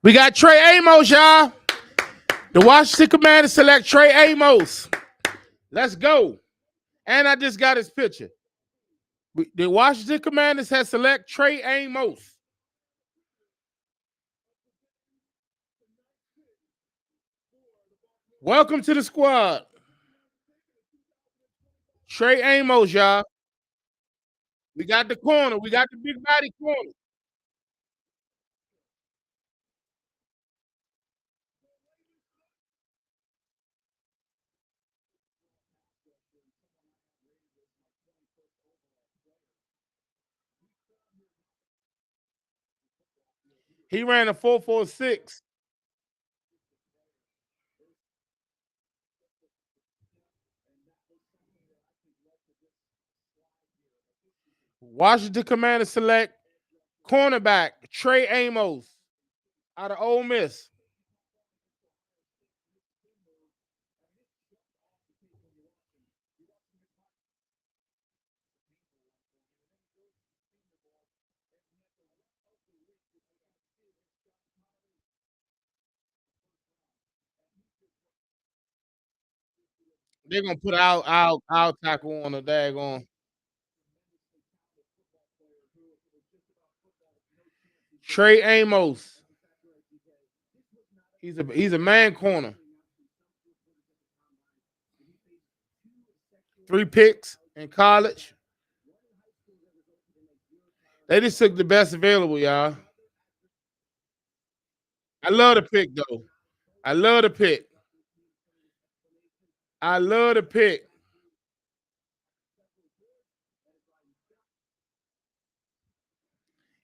We got Trey Amos, y'all. The Washington Commanders select Trey Amos. Let's go. And I just got his picture. The Washington Commanders has select Trey Amos. Welcome to the squad. Trey Amos, y'all. We got the corner. We got the big body corner. He ran a 4.46. Washington Commanders select cornerback Trey Amos out of Ole Miss. They're gonna put our tackle on the daggone. Trey Amos. He's a man corner. 3 picks in college. They just took the best available, y'all. I love the pick though. I love the pick. I love the pick.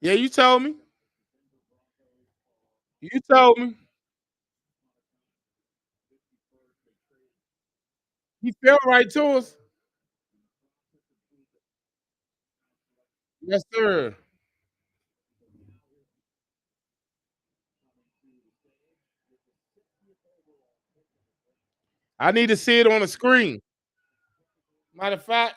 Yeah, you told me. You told me. He fell right to us. Yes, sir. I need to see it on the screen. Matter of fact,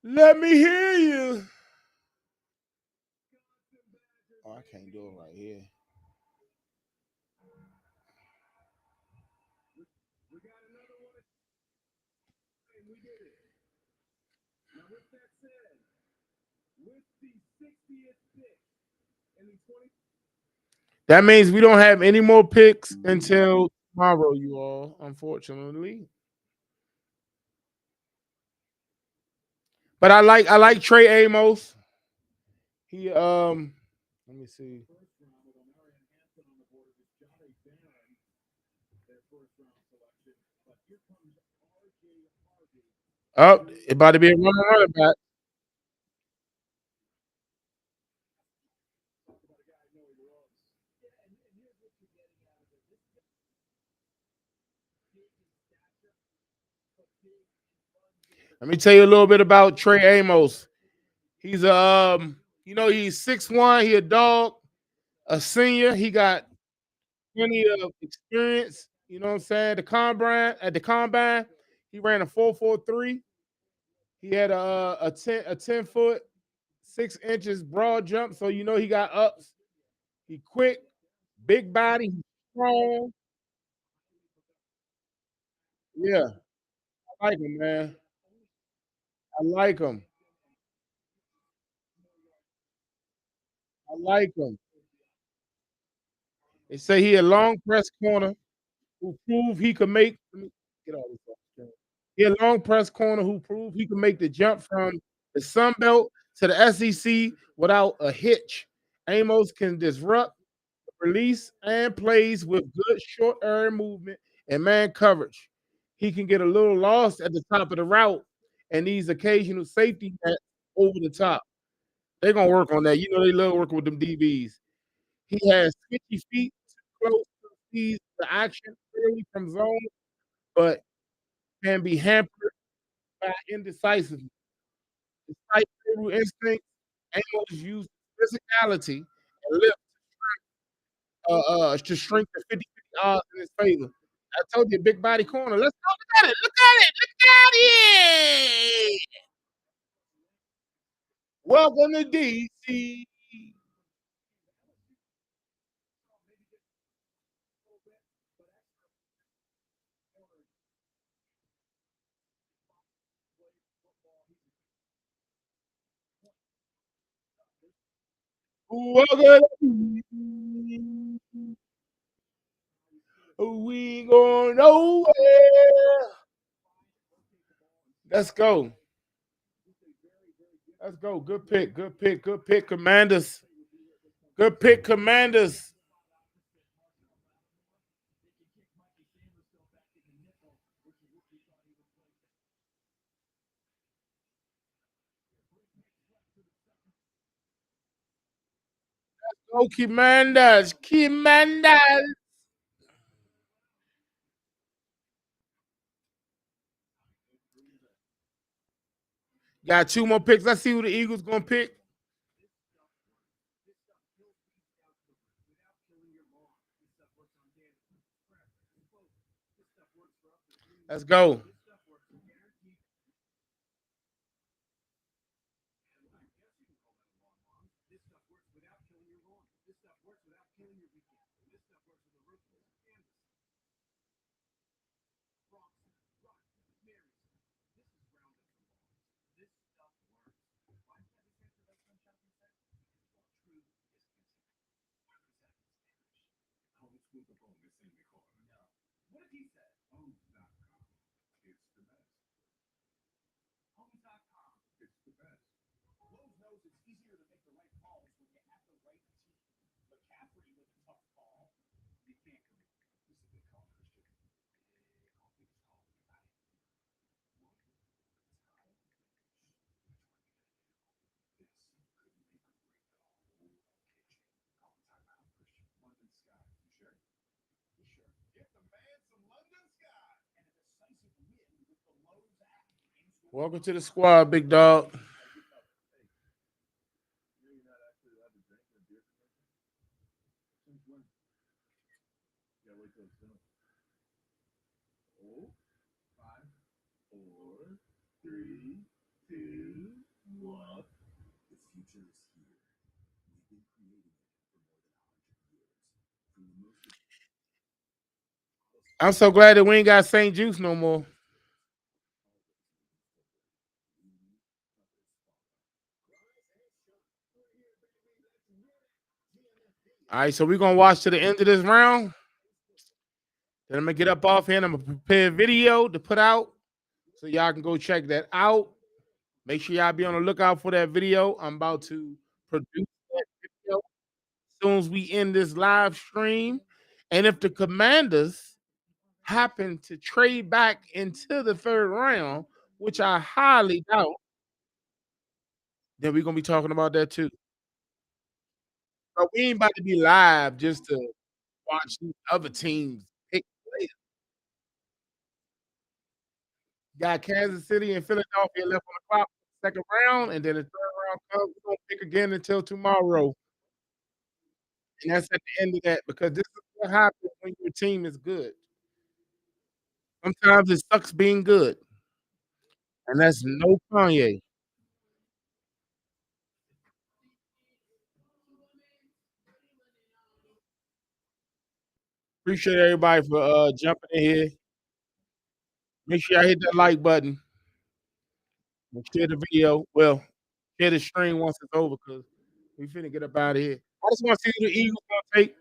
let me hear you. Oh, I can't do it right here. We did it. Now, with that said, with the 60th pick in the 20. That means we don't have any more picks until tomorrow, you all, unfortunately. But I like Trey Amos. He let me see. Oh, it about to be a running back. Let me tell you a little bit about Trey Amos. He's he's 6'1", he a dog, a senior. He got plenty of experience. You know what I'm saying? At the combine, he ran a 4.43. He had a 10 foot 6 inches broad jump, so you know he got ups. He quick, big body, he's strong. Yeah, I like him, man. I like him. I like him. They say he a long press corner who proved he could make. Let me get all this off the screen. He a long press corner who proved he could make the jump from the Sun Belt to the SEC without a hitch. Amos can disrupt, release, and plays with good short area movement and man coverage. He can get a little lost at the top of the route and needs occasional safety net over the top. They're gonna work on that. You know they love working with them DBs. He has 50 feet close to sees the action early from zone, but can be hampered by indecisiveness. Despite favorable instinct, Amos used physicality and lift to shrink the 50 odds in his favor. I told you, big body corner. Let's go. Look at it. Look at it. Look at it. Welcome to DC. Welcome. We going nowhere. Let's go. Let's go. Good pick. Good pick. Good pick, Commanders. Good pick, Commanders. Go, Commanders. Commanders. Got two more picks. Let's see who the Eagles gonna pick. Let's go. Welcome to the squad, big dog. I'm so glad that we ain't got St. Juice no more. All right, so we're gonna watch to the end of this round. Then I'm gonna get up off here and I'm gonna prepare a video to put out so y'all can go check that out. Make sure y'all be on the lookout for that video. I'm about to produce that video as soon as we end this live stream. And if the Commanders happen to trade back into the third round, which I highly doubt, then we're gonna be talking about that too. But we ain't about to be live just to watch these other teams pick players. Got Kansas City and Philadelphia left on the clock for the second round, and then the third round comes. We're gonna pick again until tomorrow. And that's at the end of that because this is what happens when your team is good. Sometimes it sucks being good. And that's no Kanye. Appreciate everybody for jumping in here. Make sure y'all hit that like button and share the video. Well, share the stream once it's over because we finna get up out of here. I just want to see who the Eagles gonna take.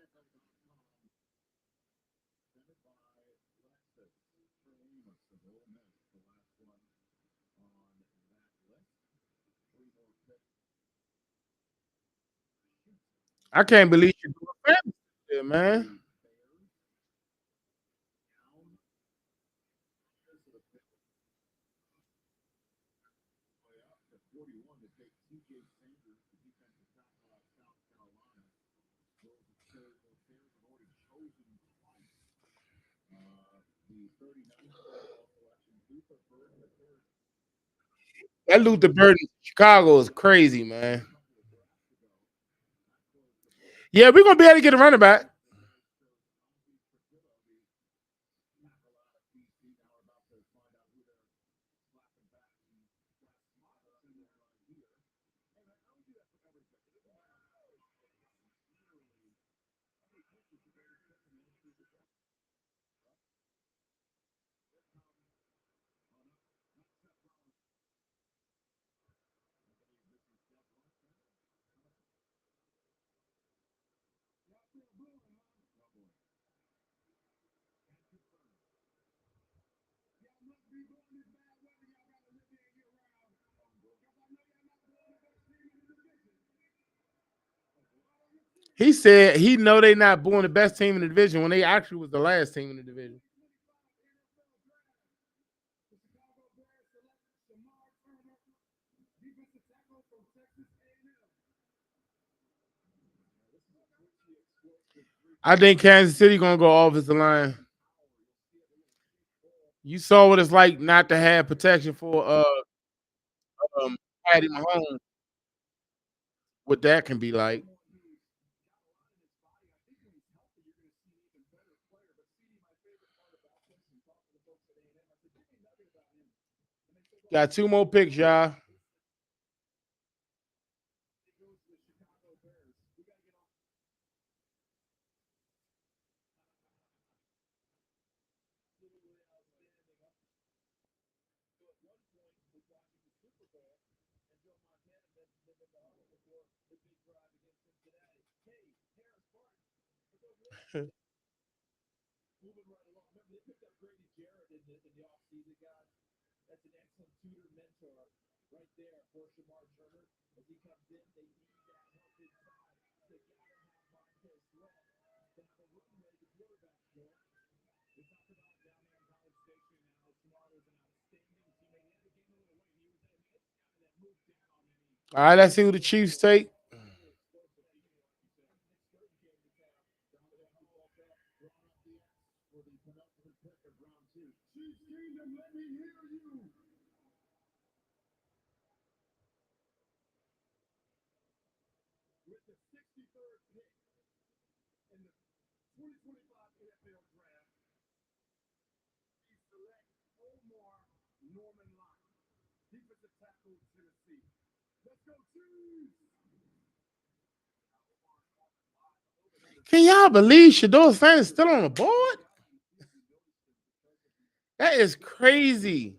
I can't believe you're doing fantasy there, man. That Luther Burden Chicago is crazy, man. Yeah, we're gonna be able to get a running back. He said he know they not born the best team in the division when they actually was the last team in the division. I think Kansas City gonna go offensive line. You saw what it's like not to have protection for Patty Mahomes. What that can be like. Got two more picks, y'all. All right, let's see who the Chiefs take. Can y'all believe Shador Sanders still on the board? That is crazy.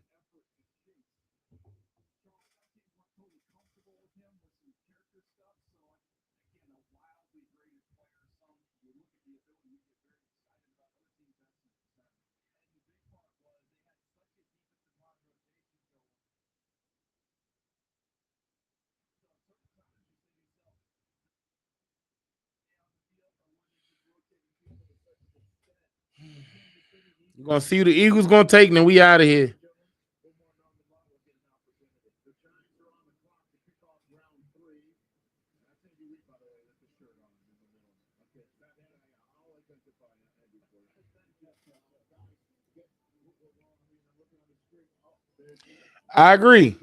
You're gonna see who the Eagles gonna take, and then we out of here. I agree.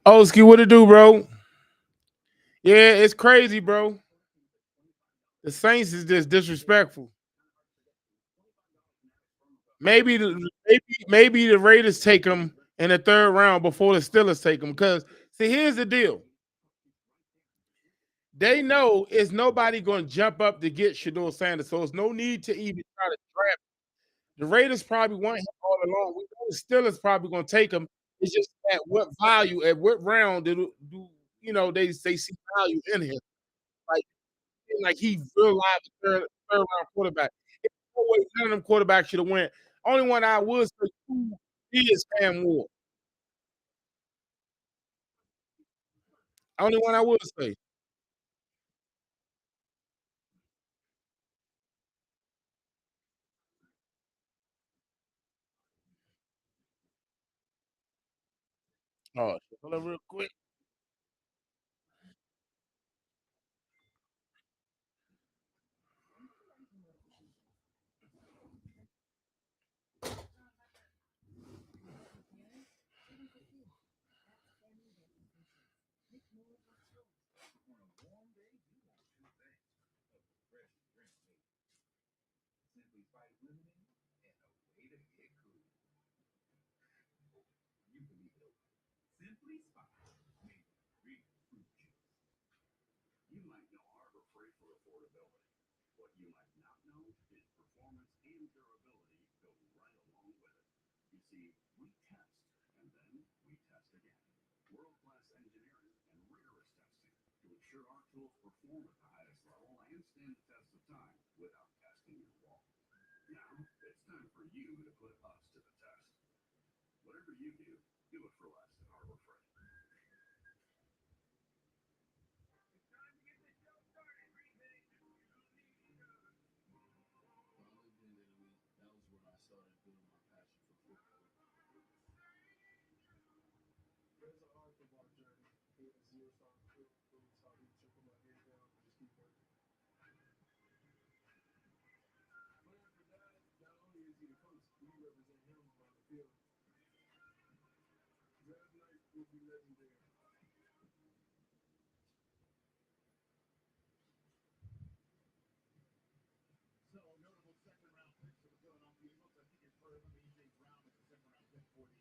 Oski, what it do, bro? Yeah, it's crazy, bro. The Saints is just disrespectful. Maybe the Raiders take them in the third round before the Steelers take them. Because see, here's the deal. They know it's nobody going to jump up to get Shador Sanders, so it's no need to even try to draft. The Raiders probably want him all along. We know the Steelers probably going to take him. It's just at what value, at what round do you know they see value in him? Like he real live third round quarterback. There's no way none of them quarterbacks should have went. Only one I would say who is Cam Ward. Only one I would say. Oh, hold on real quick.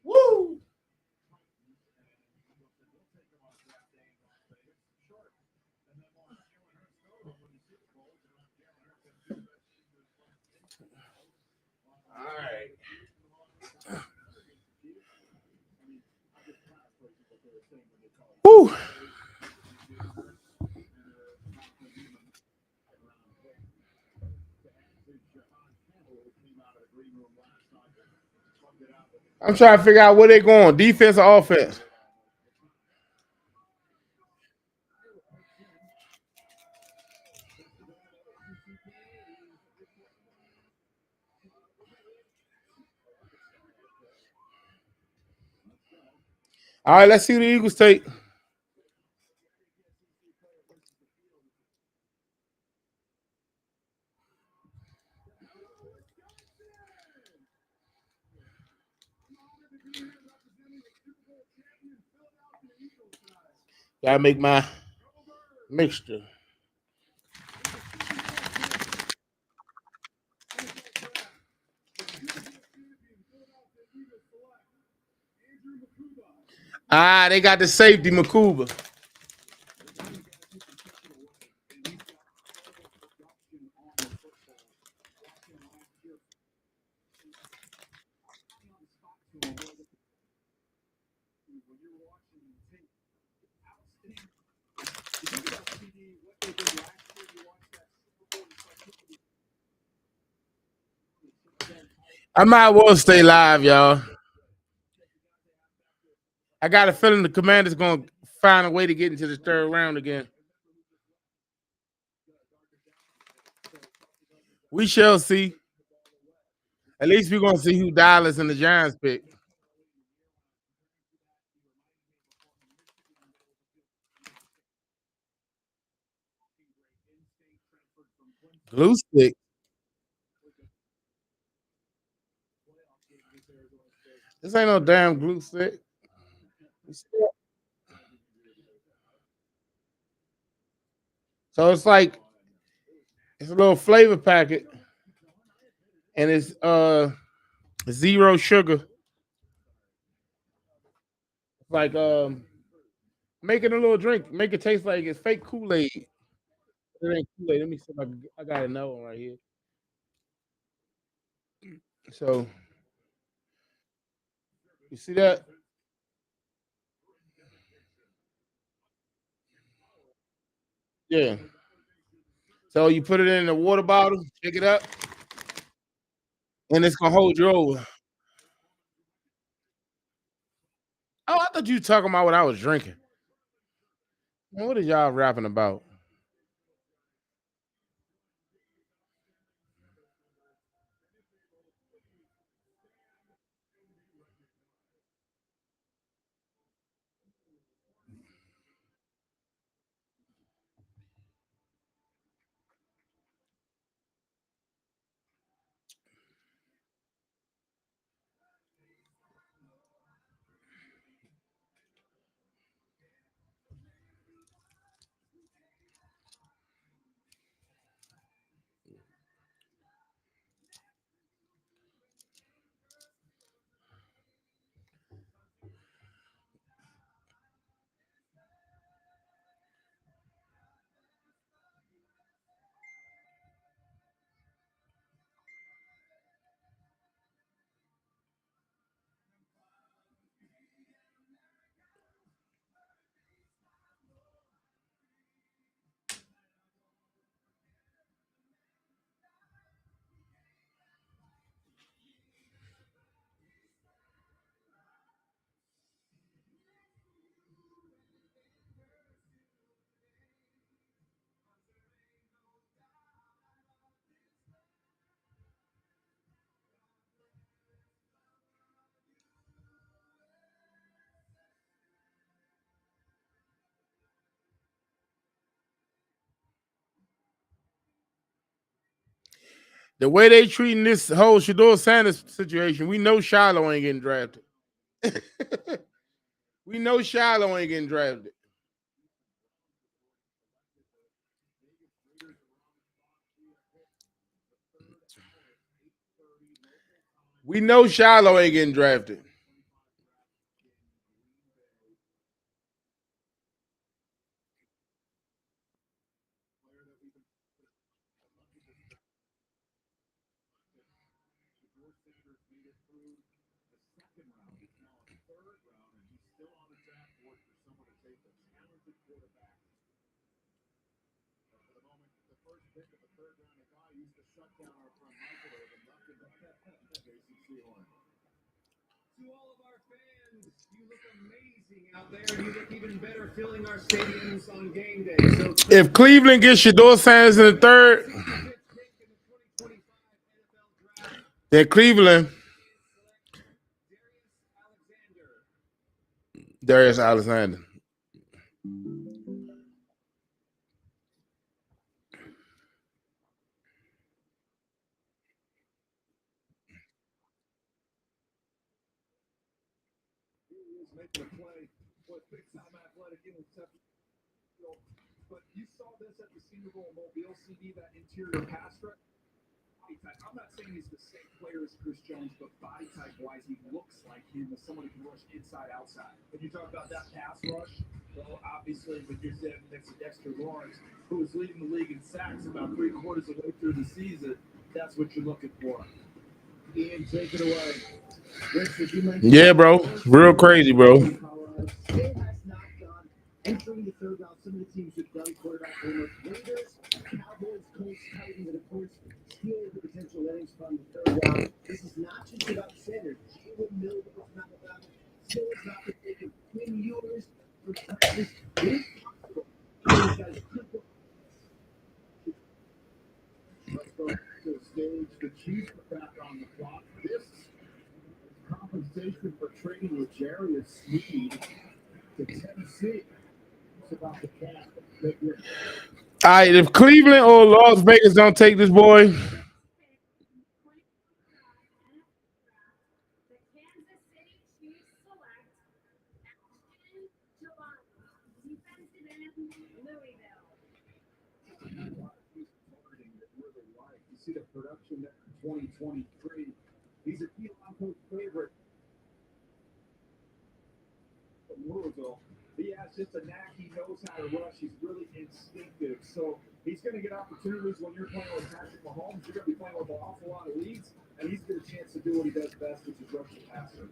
Woo! All right. Woo! I'm trying to figure out where they're going, defense or offense. All right, let's see what the Eagles take. Gotta make my mixture. Ah, they got the safety, Makuba. I might well stay live, y'all. I got a feeling the Commanders gonna find a way to get into the third round again. We shall see. At least we're gonna see who Dallas and the Giants pick. Glue stick. This ain't no damn glue stick. So it's like it's a little flavor packet, and it's zero sugar. It's like making a little drink, make it taste like it's fake Kool-Aid. It ain't Kool-Aid. Let me see if I got another one right here. So you see that? Yeah. So you put it in a water bottle, shake it up, and it's gonna hold you over. Oh, I thought you were talking about what I was drinking. Man, what are y'all rapping about? The way they treating this whole Shador Sanders situation, we know Shiloh ain't getting drafted. We know Shiloh ain't getting drafted. We know Shiloh ain't getting drafted. To all of our fans, you look amazing out there, and you look even better filling our stadiums on game day. So If Cleveland gets Shador Sanders in the third, then Cleveland, Darius Alexander. making a play, was big time athletic, but you saw this at the Senior Bowl Mobile CD, that interior pass rush. I'm I'm not saying he's the same player as Chris Jones, but body type wise, he looks like him as someone who can rush inside, outside. When you talk about that pass rush, well, obviously, when you're sitting next to Dexter Lawrence, who is leading the league in sacks about 3/4 of the way through the season, that's what you're looking for. Ian, take it away. Yeah, bro. Real crazy, bro. Entering the third round, some of the teams who've done quarterback homework: Raiders, Cowboys, Colts, Titans, and of course, stealing the potential innings from the third round. This is not just about Sanders. Jalen Mills was not about it. Still, it's not mistaken. Quinn Ewers for Texas. It is possible. These guys could go. Let's go to the stage. The Chiefs are back on the clock. This is compensation for trading with Jarius Sneed to Tennessee. It's about the cap. All right, if Cleveland or Las Vegas don't take this boy, You see the production there in 2023. He's a Keelan favorite from Louisville. He has just a knack. He knows how to rush. He's really instinctive. So he's going to get opportunities when you're playing with Patrick Mahomes. You're going to be playing with an awful lot of leads, and he's going to get a chance to do what he does best, which is rush the passer.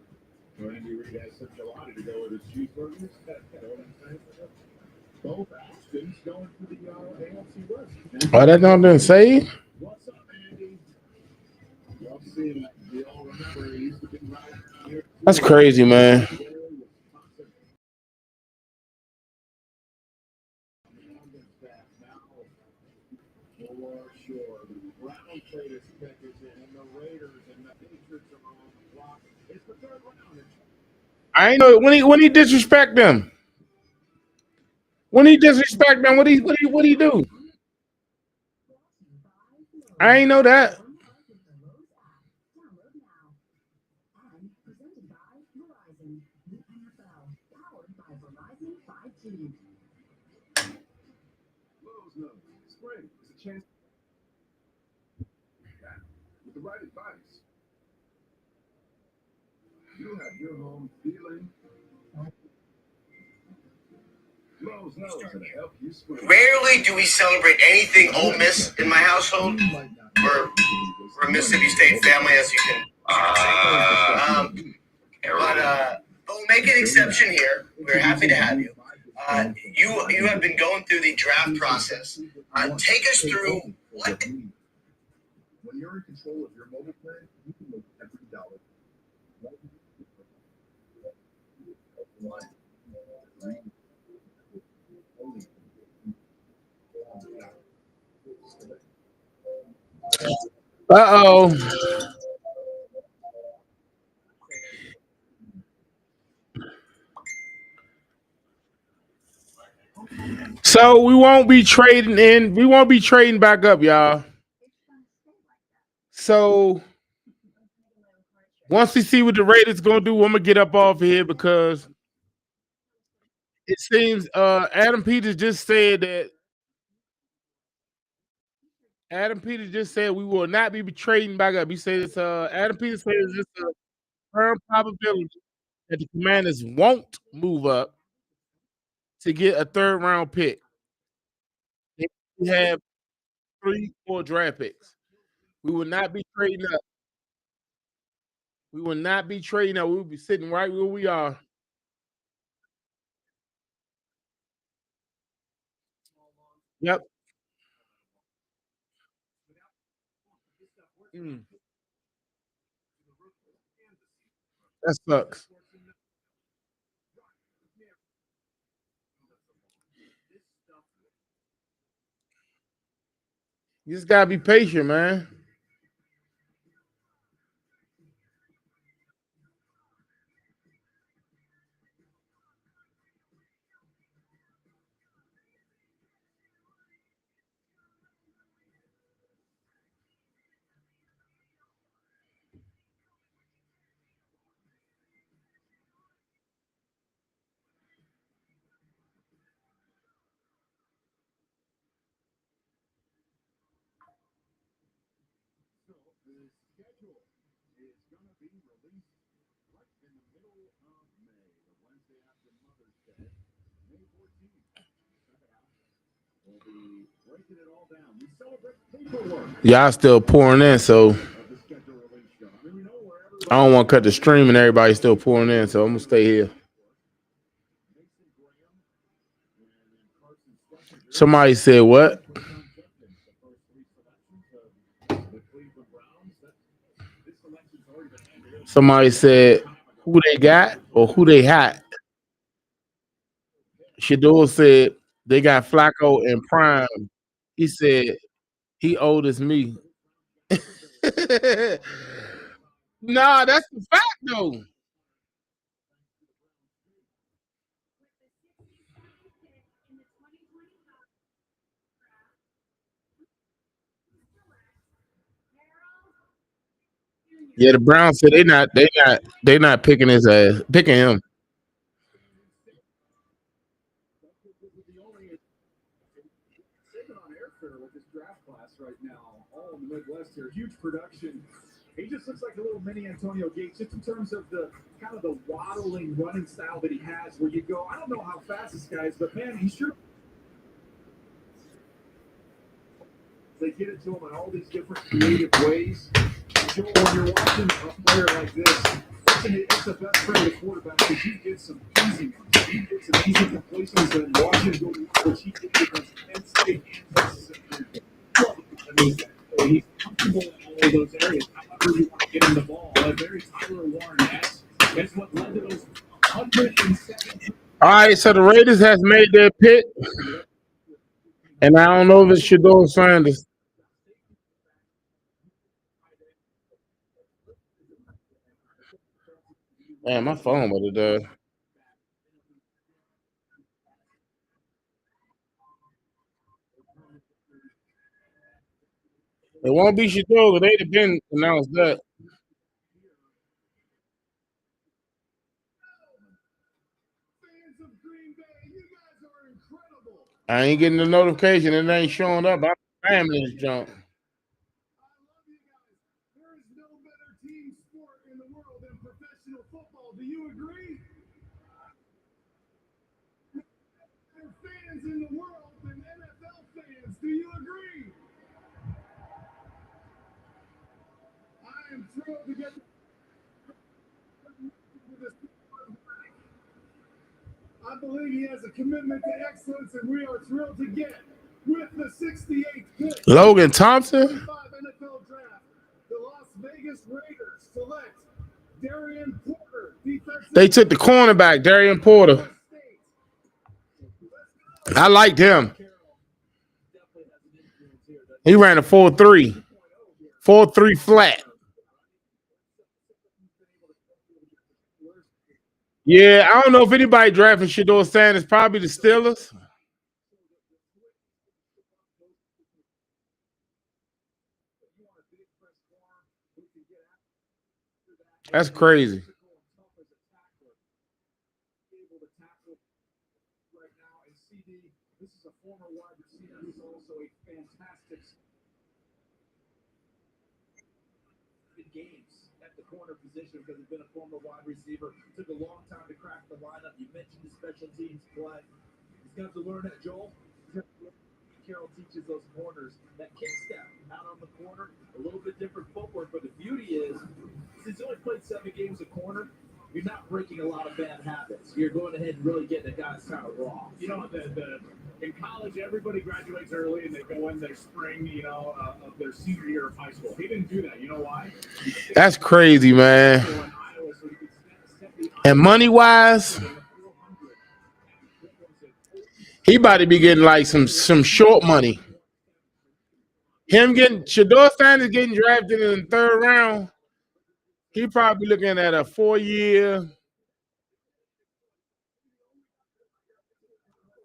Andy Reid has such a lot to go with his cheeseburgers. You know what I'm saying? Both Astons going for the AFC West. oh, that don't say. What's up, Andy? Love seeing that. We all remember he used to be right here. That's crazy, man. For sure. The Brown traders pickers in, and the Raiders and the Patriots are on the clock. It's the third round. I ain't know when he disrespect them. When he disrespect them, what he do? I ain't know that. Spring is a chance with the right advice. You have your home feeling. Lowe's knows how to help you spring. Rarely do we celebrate anything Ole Miss in my household. We're a Mississippi State family, as you can see. But we'll make an exception here. We're happy to have you. You have been going through the draft process. Take us through what. When you're in control of your mobile plan, you can make every dollar. Uh-oh. So we won't be trading in. We won't be trading back up, y'all. So once we see what the Raiders gonna do, I'm gonna get up off here because it seems Adam Peters just said that. Adam Peters just said we will not be trading back up. He said it's Adam Peters says it's a firm probability that the Commanders won't move up to get a third round pick. We have 3 more draft picks. We will not be trading up. We will not be trading up. We will be sitting right where we are. Yep. That sucks. You just gotta be patient, man. The schedule is going to be released right in the middle of May, the Wednesday after Mother's Day, May 14th. Check it out. We'll be breaking it all down. We celebrate paperwork. Y'all still pouring in, so Of the schedule release show. I mean, we know where everybody I don't want to cut the stream and everybody's still pouring in, so I'm gonna stay here. Mason Graham and then Carson Stecher. Somebody said what? The first three selections of the Cleveland Browns. This selection's already been handed in. Somebody said who they got or who they had. Shador said they got Flacco and Prime. He said he old as me. Nah, that's the fact though. Yeah, the Browns said they not picking his ass, picking him. Saving on airfare with this draft class right now, all in the Midwest here. Huge production. He just looks like a little mini Antonio Gates, just in terms of the kind of the waddling running style that he has, where you go, I don't know how fast this guy is, but man, he sure. They get it to him in all these different creative ways. Joel, when you're watching a player like this, it's the best friend of the quarterback because he gets some easy ones. He gets some easy completions and watch him go, which he did against Penn State and Texas. I mean, he's comfortable in all of those areas. However you want to get him the ball, very Tyler Warren-esque. That's what led to those 107. All right, so the Raiders has made their pick, and I don't know if it's Shador Sanders. Man, my phone would have done. It won't be Shador. They'd have been announced that. Fans of Green Bay, you guys are incredible. I ain't getting the notification. It ain't showing up. I'm spamming this junk. I love you guys. There is no better team sport in the world than professional football. Do you agree? There are fans in the world than NFL fans. Do you agree? I am thrilled to get this. I believe he has a commitment to excellence, and we are thrilled to get with the 68th pick. Logan Thompson. 25 NFL draft. The Las Vegas Raiders select Darian Porter. They took the cornerback, Darian Porter. I liked him. He ran a 4.3. 4.3 flat. Yeah, I don't know if anybody drafting Shador Sanders. Probably the Steelers. That's crazy. This is a former wide receiver who's also a fantastic games at the corner position because he's been a former wide receiver. Took a long time to crack the lineup. You mentioned the special teams play. He's got to learn that, Joel. Carroll teaches those corners that kick step out on the corner, a little bit different footwork. But the beauty is, since he only played 7 games a corner, you're not breaking a lot of bad habits. You're going ahead and really getting the guys kind of raw. You know, in college, everybody graduates early and they go in their spring, of their senior year of high school. He didn't do that. You know why? That's crazy, man. And money-wise, he about to be getting like some short money. Shador Sanders getting drafted in the 3rd round. He probably looking at a 4-year,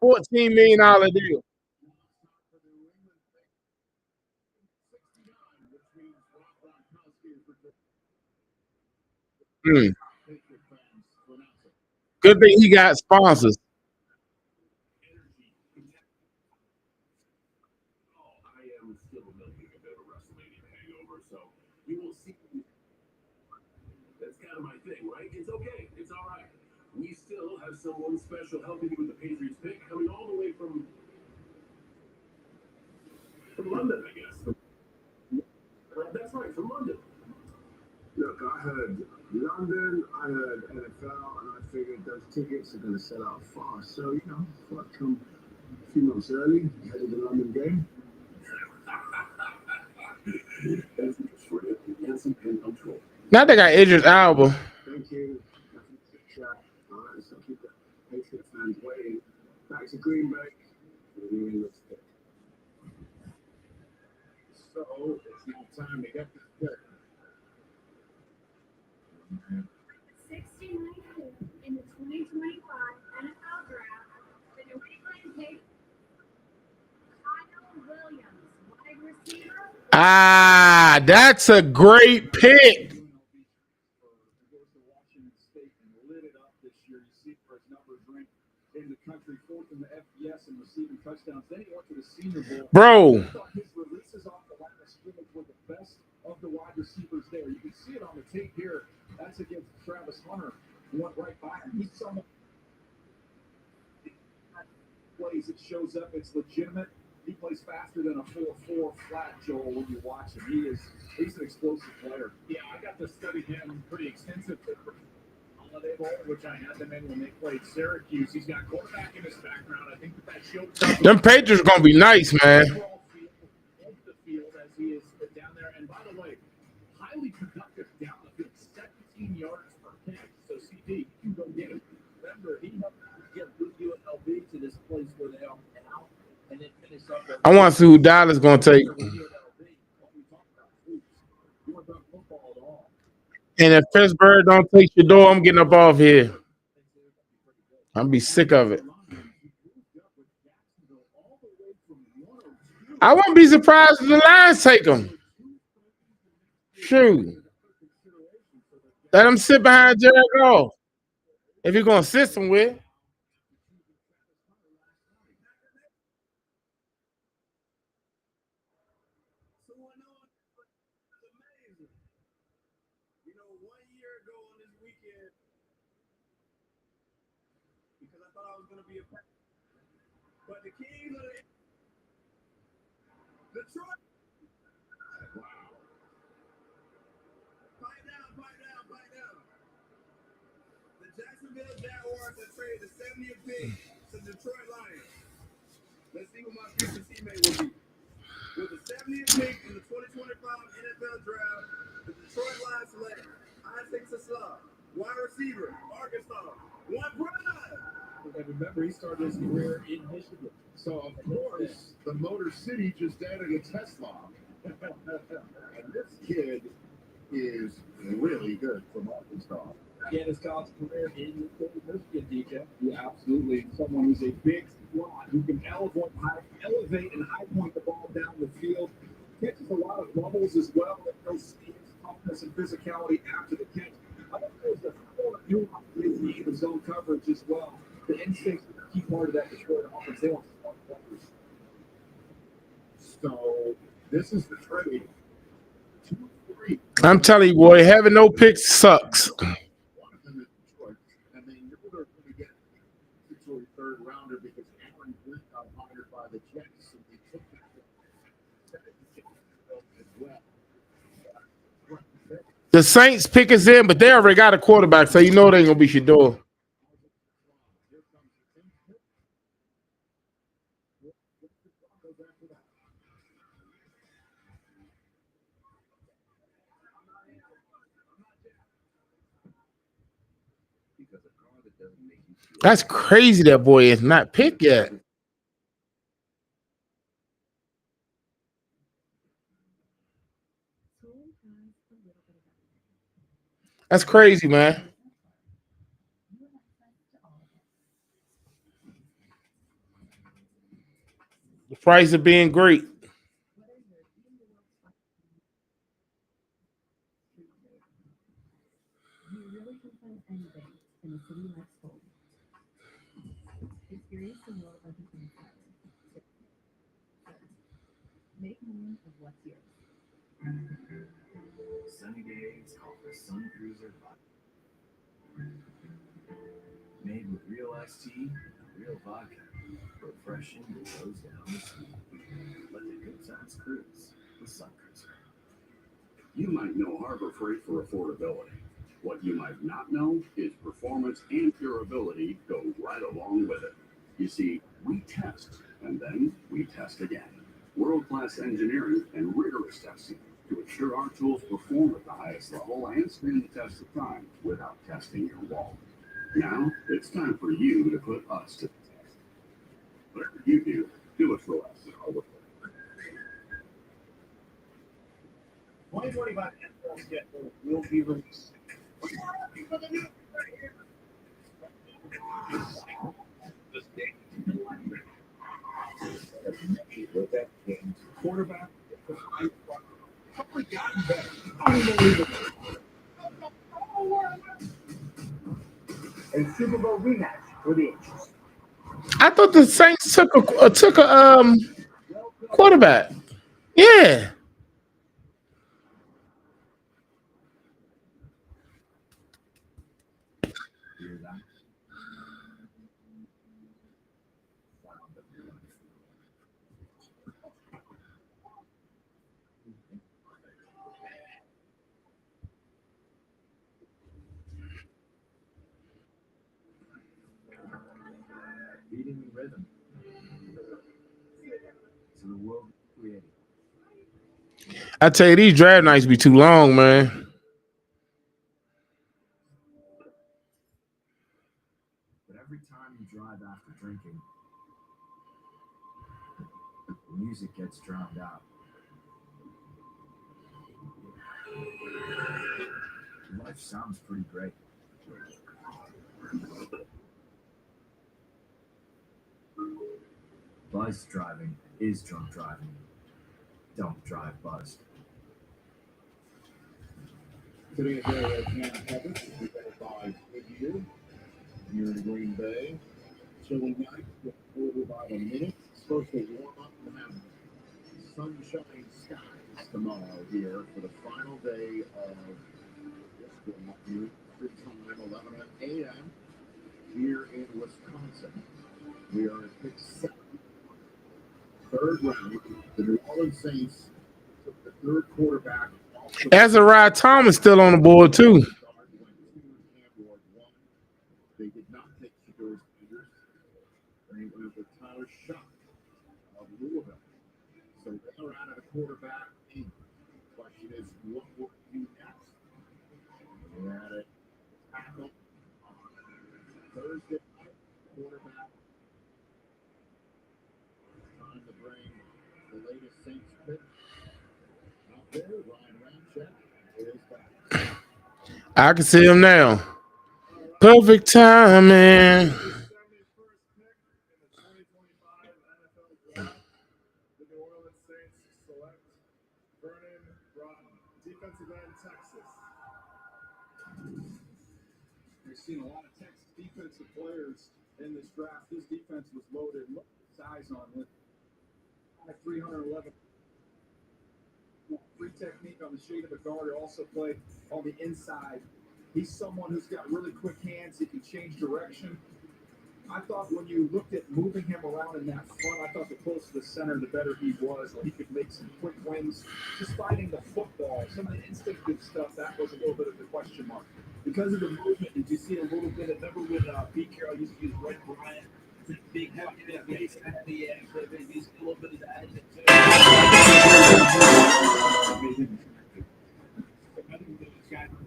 $14 million deal. Good thing he got sponsors. I am still milking a bit of WrestleMania hangover, so You will see. That's kind of my thing, right? It's okay. It's all right. We still have someone special helping you with the Patriots pick, coming all the way from London, I guess. That's right, from London. Look, I heard London, I heard NFL, and I figured those tickets are going to sell out fast. So, you know, I come a few months early, ahead of the London game. Now they got Idris Elba. Thank you. Nothing to chat. All right, so keep the Patriot fans waiting. Back to Green Bay. New England's pick. So it's now time to get this pick. 69 in the 2025 NFL Draft, the New England Patriots, Kyle Williams, wide receiver. Ah, that's a great pick. In the country, fourth in the FBS and receiving touchdowns. Then he went to the Senior Bowl. Bro. I thought his releases off the line of scrimmage were the best of the wide receivers there. You can see it on the tape here. That's against Travis Hunter, who went right by him. He's someone plays, it shows up, it's legitimate. He plays faster than a 4.4 flat, Joel, when you watch him. He's an explosive player. Yeah, I got to study him pretty extensively. Which I had them in when they played Syracuse. He's got quarterback in his background. I think that shows. Them Patriots gonna be nice, man. The field as he is down there, and by the way, highly productive down the field, 17 yards per catch. So CD, you can go get him. Remember, he helped get UNLV to this place where they are now, and then finish up. I want to see who Dallas gonna take. And if Pittsburgh don't take your door, I'm getting up off here. I'll be sick of it. I wouldn't be surprised if the Lions take him. Shoot. Let him sit behind Jared Goff. If you're going to sit somewhere. But the Kings of Detroit. Wow. Pipe down. The Jacksonville Jaguars have traded the 70th pick to Detroit Lions. Let's see what my future teammate will be. With the 70th pick in the 2025 NFL Draft, the Detroit Lions select Isaac Sasla, wide receiver, Arkansas. One prime. And remember, he started his career in Michigan. So, of course, the Motor City just added a Tesla. And this kid is really good from Arkansas. He had his college career in Michigan, DJ. Yeah, absolutely. Someone who's a big squad who can elevate and high point the ball down the field. Catches a lot of bubbles as well. That no speed, toughness, and physicality after the catch. I think there's a full nuance in the zone coverage as well. The instincts are a key part of that Detroit offense. They want smart players. So this is the trade. 2-3. I'm telling you, boy, having no picks sucks. One of them is Detroit, and they knew they were going to get a Detroit third rounder because Aaron Glenn got hired by the Jets, and they took that as well. The Saints pick us in, but they already got a quarterback, so you know they ain't gonna be Shador. That's crazy. That boy is not picked yet. That's crazy, man. The price of being great. You really can find anything in a city like Seoul. Experience the world of the inside. Make more of what's yours. sunny days call for Sun Cruiser. Made with real iced tea and real vodka. Refreshing goes down the street. Let the good times cruise with Sun Cruiser. You might know Harbor Freight for affordability. What you might not know is performance and durability go right along with it. You see, we test, and then we test again. World-class engineering and rigorous testing to ensure our tools perform at the highest level and stand the test of time without testing your wallet. Now, it's time for you to put us to the test. Whatever you do it for us at Harbor Freight. 2025 NFL schedule will be released. Quarterback, probably gotten better. Unbelievable. A Super Bowl rematch for the Aces. I thought the Saints took a quarterback. Yeah. Beating the rhythm. To the world created. I tell you, these draft nights be too long, man. But every time you drive after drinking, the music gets drowned out. Life sounds pretty great. Buzz driving is drunk driving. Don't drive buzzed. Today's area of coverage is presented by Goodyear here in Green Bay. Chilly night, quarter by the minute. It's supposed to warm up and have sunshine skies tomorrow here for the final day of this one. Time 11 a.m. here in Wisconsin. We are at pick 7. Third round. The New Orleans Saints took the third quarterback. Azariah Thomas still on the board too. They did not take Shador's fingers. They went with Tyler Shuck of Louisville. So they're out of the quarterback. The question is, what will you do next? We're at it. Tackle on Thursday night. Quarterback. Time to bring the latest Saints pick out there. Ryan Ramczyk is back. I can see him now. Perfect timing. We've seen a lot of Texas defensive players in this draft. This defense was loaded. Look at the size on it. 311. Free technique on the shade of the guard. He also played on the inside. He's someone who's got really quick hands. He can change direction. I thought when you looked at moving him around in that front, I thought the closer to the center, the better he was. He could make some quick wins. Just fighting the football, some of the instinctive stuff, that was a little bit of the question mark. Because of the movement, did you see a little bit of, remember when Pete Carroll used to use Red Bryant? Big head, face, and the used a little bit of that.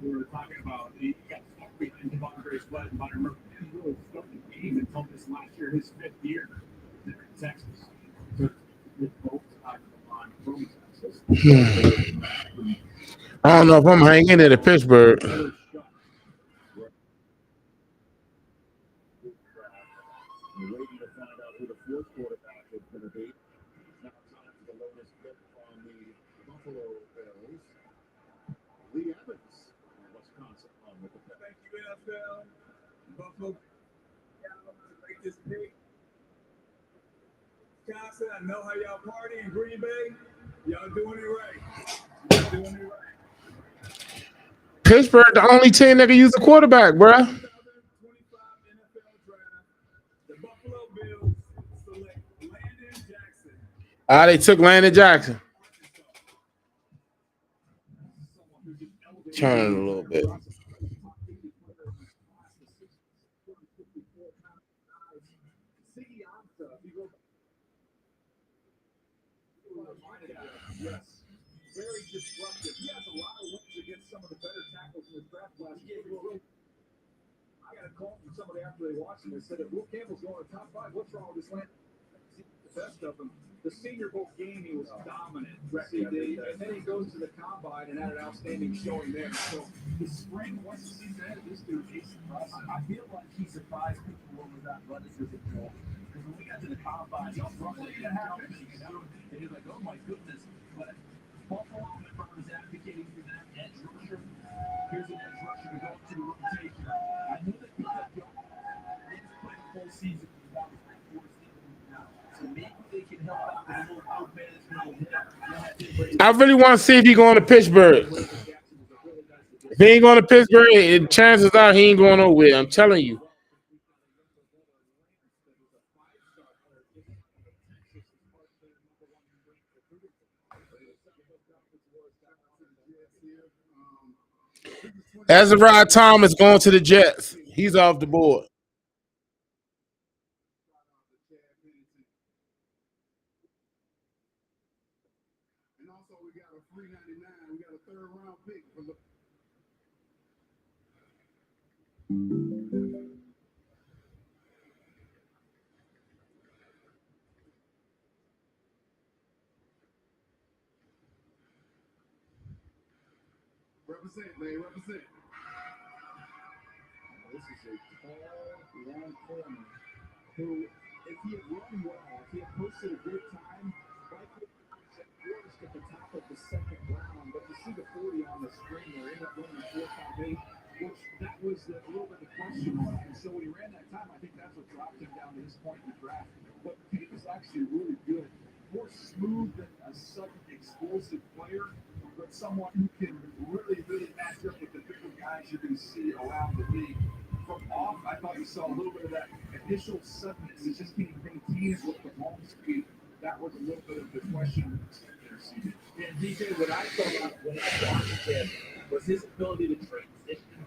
We were talking about, he got stuck behind Devon Grace Webb, but I remember he really stuck the game until this last year, his 5th year there in Texas. So it's both on from Texas. I don't know if I'm hanging in at Pittsburgh. We're waiting to find out who the fourth quarterback is going to be. It's now time for the latest pick on the Buffalo Bills. Lee Evans, Wisconsin, on with the pick. Thank you, NFL. Buffalo. Make this pick. Wisconsin, I know how y'all party in Green Bay. Y'all doing it right. Y'all doing it right. Pittsburgh, the only team that can use a quarterback, bro. 2025 NFL Draft, the Buffalo Bills select Landon Jackson. They took Landon Jackson. Turn it a little bit. Yes. Very disruptive. He has a lot of wins against some of the better tackles in the draft last year. I got a call from somebody after they watched him. They said, if Will Campbell's going to the top 5, what's wrong with this land? The best of them. The Senior Bowl game, he was dominant. CD, and then he goes to the combine and had an outstanding showing there. So the spring, once the season ended, this dude, I feel like he surprised people over that athleticism. Because when we got to the combine, he was running it happen. And you're like, oh my goodness. But Buffalo is advocating for that edge rusher. Here's an edge rusher to go into the rotation. I knew that he was playing a full season. So maybe they can help out with a little out management. I really want to see if he's going to Pittsburgh. If he ain't going to Pittsburgh, chances are he ain't going nowhere. I'm telling you. Azariah Thomas going to the Jets. He's off the board. And also, we got a free 99. We got a third-round pick for the. Represent, man. Represent. This is a tall, long corner who, if he had run well, if he had posted a good time, likely forced at the top of the second round. But you see the 40 on the screen there, ended up running 4.58, which that was a little bit of question mark. And so when he ran that time, I think that's what dropped him down to this point in the draft. But he was actually really good, more smooth than a sudden explosive player, but someone who can really match up with the bigger guys you're going to see around the league. From off, I thought you saw a little bit of that initial suddenness. He just can't maintain it with the long speed. That was a little bit of the question there. And DJ, what I thought when I watched him was his ability to transition.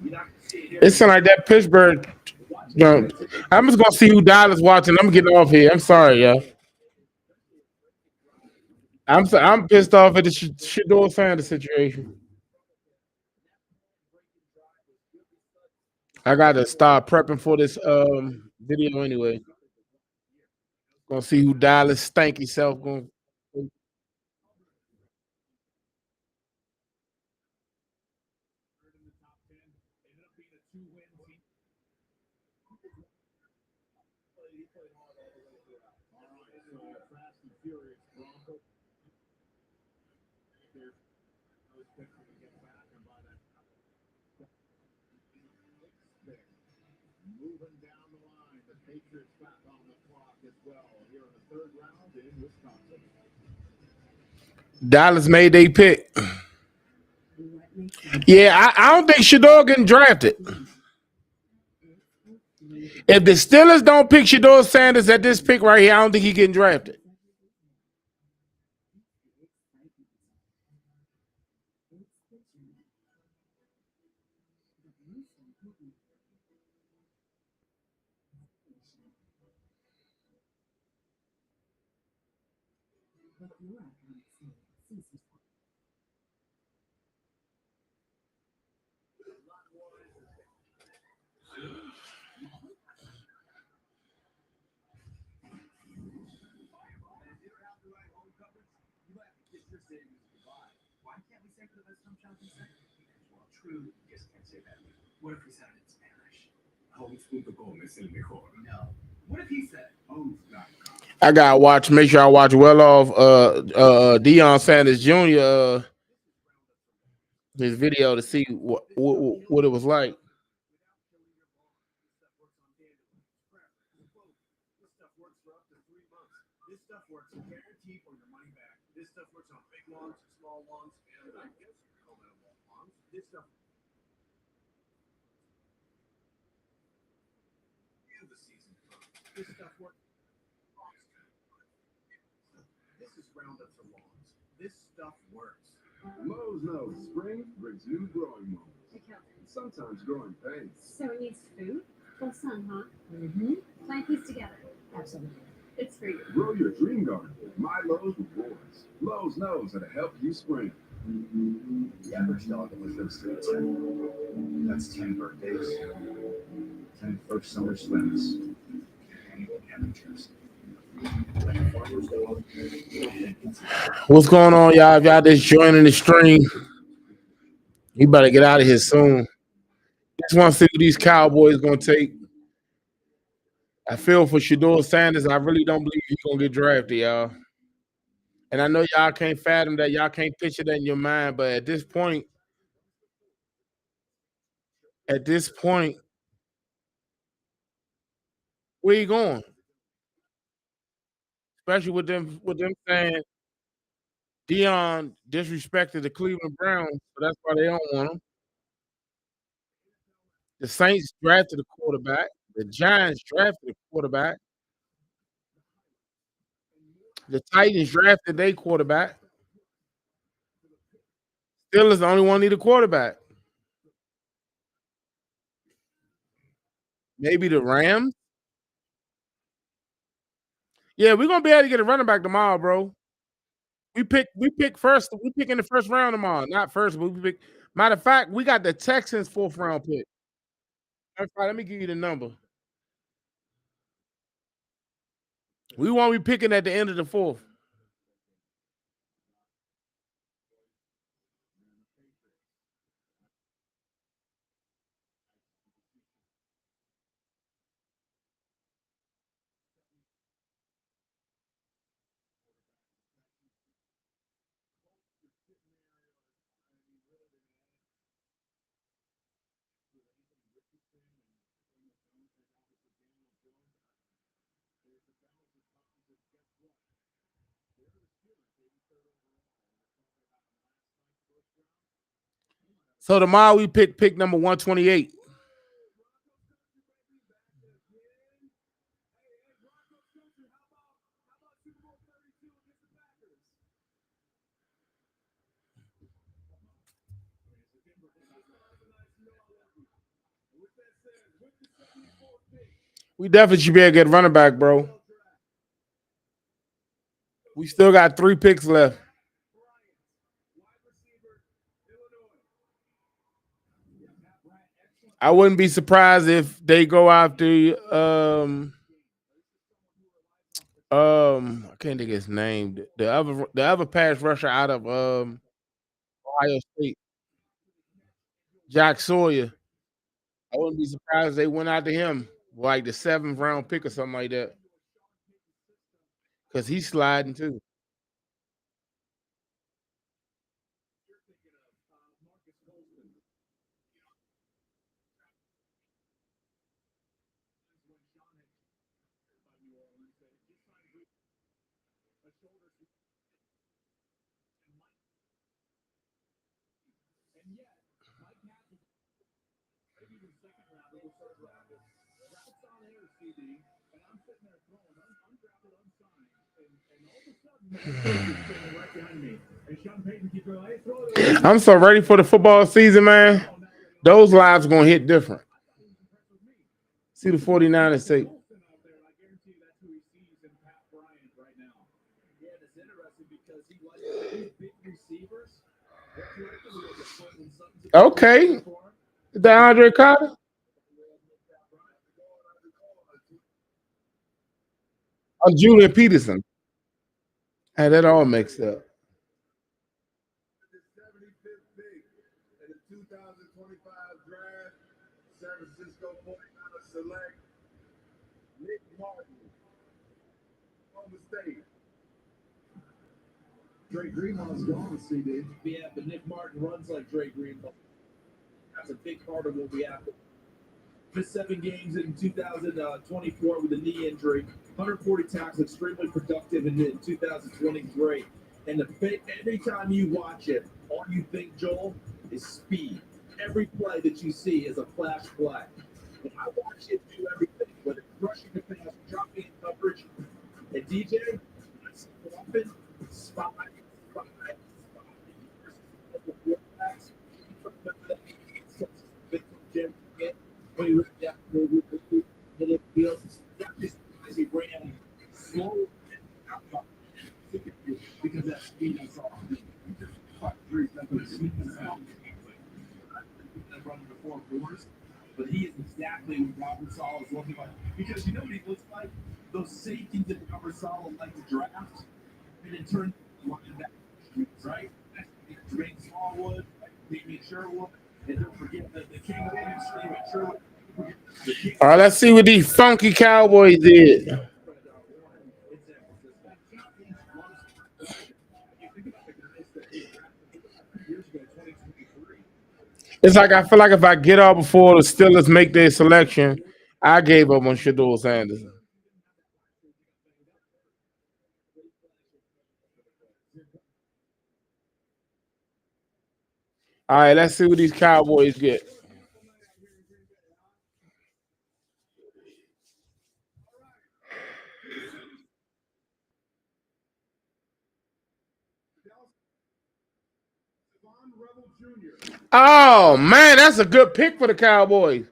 You're not going to see it here. It sounds like that Pittsburgh. I'm just gonna see who Dallas watching. I'm getting off here. I'm sorry, yo. I'm pissed off at the Shador Sanders situation. I gotta start prepping for this video anyway. Gonna see who Dallas stanky self gonna. Moving down the line, the Patriots back on the clock as well here in the third round in Wisconsin. Dallas made their pick. Yeah, I don't think Shador getting drafted. If the Steelers don't pick Shador Sanders at this pick right here, I don't think he's getting drafted. What if he said it in Spanish? Homes.com es el mejor. No. What if he said Homes.com? I gotta watch. Make sure I watch well off. Deion Sanders Jr. His video to see what it was like. This stuff works for up to 3 months. This stuff works guaranteed for your money back. This stuff works on big lawns, small lawns, and I guess This stuff. And the season. This stuff works. This is Roundup for lawns. This stuff works. Lowe's knows spring brings new growing moments. Sometimes growing pains. So it needs food? Full sun, huh? Mm-hmm. Plant these together. Absolutely. It's for you. Grow your dream garden with My Lowe's Rewards. Lowe's knows how to help you spring. The average dog only lives through 10. That's 10 birthdays, 10 first summer swims, and adventures. Like a farmer's dog. What's going on, y'all? If y'all just joining the stream, you better get out of here soon. Just want to see what these Cowboys gonna take. I feel for Shador Sanders. I really don't believe he's gonna get drafted, y'all. And I know y'all can't fathom that. Y'all can't picture that in your mind. But at this point, where you going? Especially with them saying Dion disrespected the Cleveland Browns, so that's why they don't want him. The Saints drafted a quarterback. The Giants drafted a quarterback. The Titans drafted their quarterback. Steelers the only one need a quarterback. Maybe the Rams. Yeah, we're gonna be able to get a running back tomorrow, bro. We pick first. We pick in the first round tomorrow. Not first, but we pick. Matter of fact, we got the Texans 4th round pick. Let me give you the number. We won't be picking at the end of the 4th. So tomorrow we pick number 128. We definitely should be able to get a running back, bro. We still got 3 picks left. I wouldn't be surprised if they go after I can't think of his name. The other pass rusher out of Ohio State. Jack Sawyer. I wouldn't be surprised if they went after him, like the 7th round pick or something like that. Because he's sliding too. I'm so ready for the football season, man. Those lives are going to hit different. See the 49ers take. Okay. DeAndre Carter. Oh, Julian Peterson. Hey, that all mixed up. The 75th pick in the 2025 draft, San Francisco 49ers select Nick Martin, Oklahoma State. Dre Greenlaw's gone, CD. Yeah, but Nick Martin runs like Dre Greenlaw. That's a big part of what we have. Missed 7 games in 2024 with a knee injury. 140 tackles, extremely productive in 2023. And every time you watch it, all you think, Joel, is speed. Every play that you see is a flash play. And I watch it do everything, whether it's rushing the pass, dropping in coverage. And DJ, so often, spot. When he looked at hit it field, that just as he ran slow because that speed is off. Running before boards, but he is exactly what Robert Sala is looking like. Because you know what he looks like? Those safeties that Robert Sala like to draft and then turn running back, right? Jermaine Smallwood, Damien Sherwood, and don't forget the king of the Sherwood. All right, let's see what these funky Cowboys did. It's like I feel like if I get up before the Steelers make their selection, I gave up on Shador Sanders. All right, let's see what these Cowboys get. Oh man, that's a good pick for the Cowboys.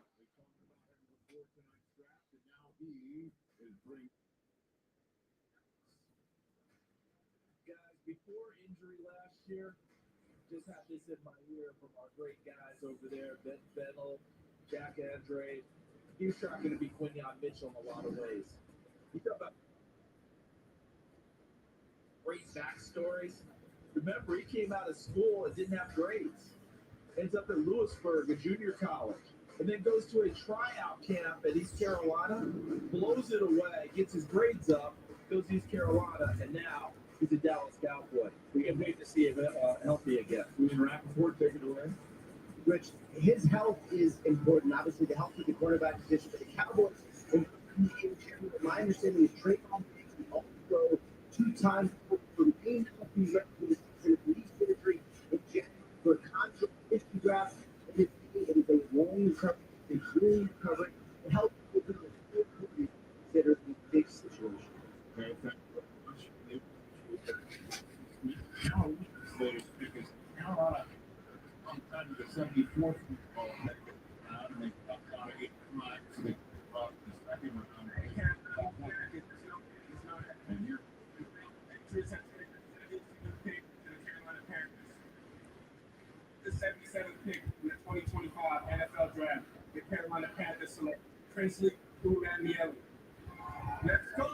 Before injury last year, just had this in my ear from our great guys over there, Ben Fennell, Jack Andre. He was trying to be Quinyon Mitchell in a lot of ways. You talk about great backstories. Remember, he came out of school and didn't have grades. Ends up at Lewisburg, a junior college, and then goes to a tryout camp at East Carolina, blows it away, gets his grades up, goes to East Carolina, and now he's a Dallas Cowboy. We can wait to see him healthy again. We can wrap before taking it away. Rich, his health is important. Obviously, the health of the quarterback position for the Cowboys. And my understanding is Trayvon Diggs also two-time remain healthy record for the season, knee surgery in January for a contract issue draft. And his team is a long recovery, a really recovery. The health of the considered a big situation. Okay, thank you very much. Because Carolina on the 74th football and they got out of 8 times, so they brought the second round. And you're the 77th pick in the 2025 NFL Draft, the Carolina Panthers select Princely Umanmiele. Let's go!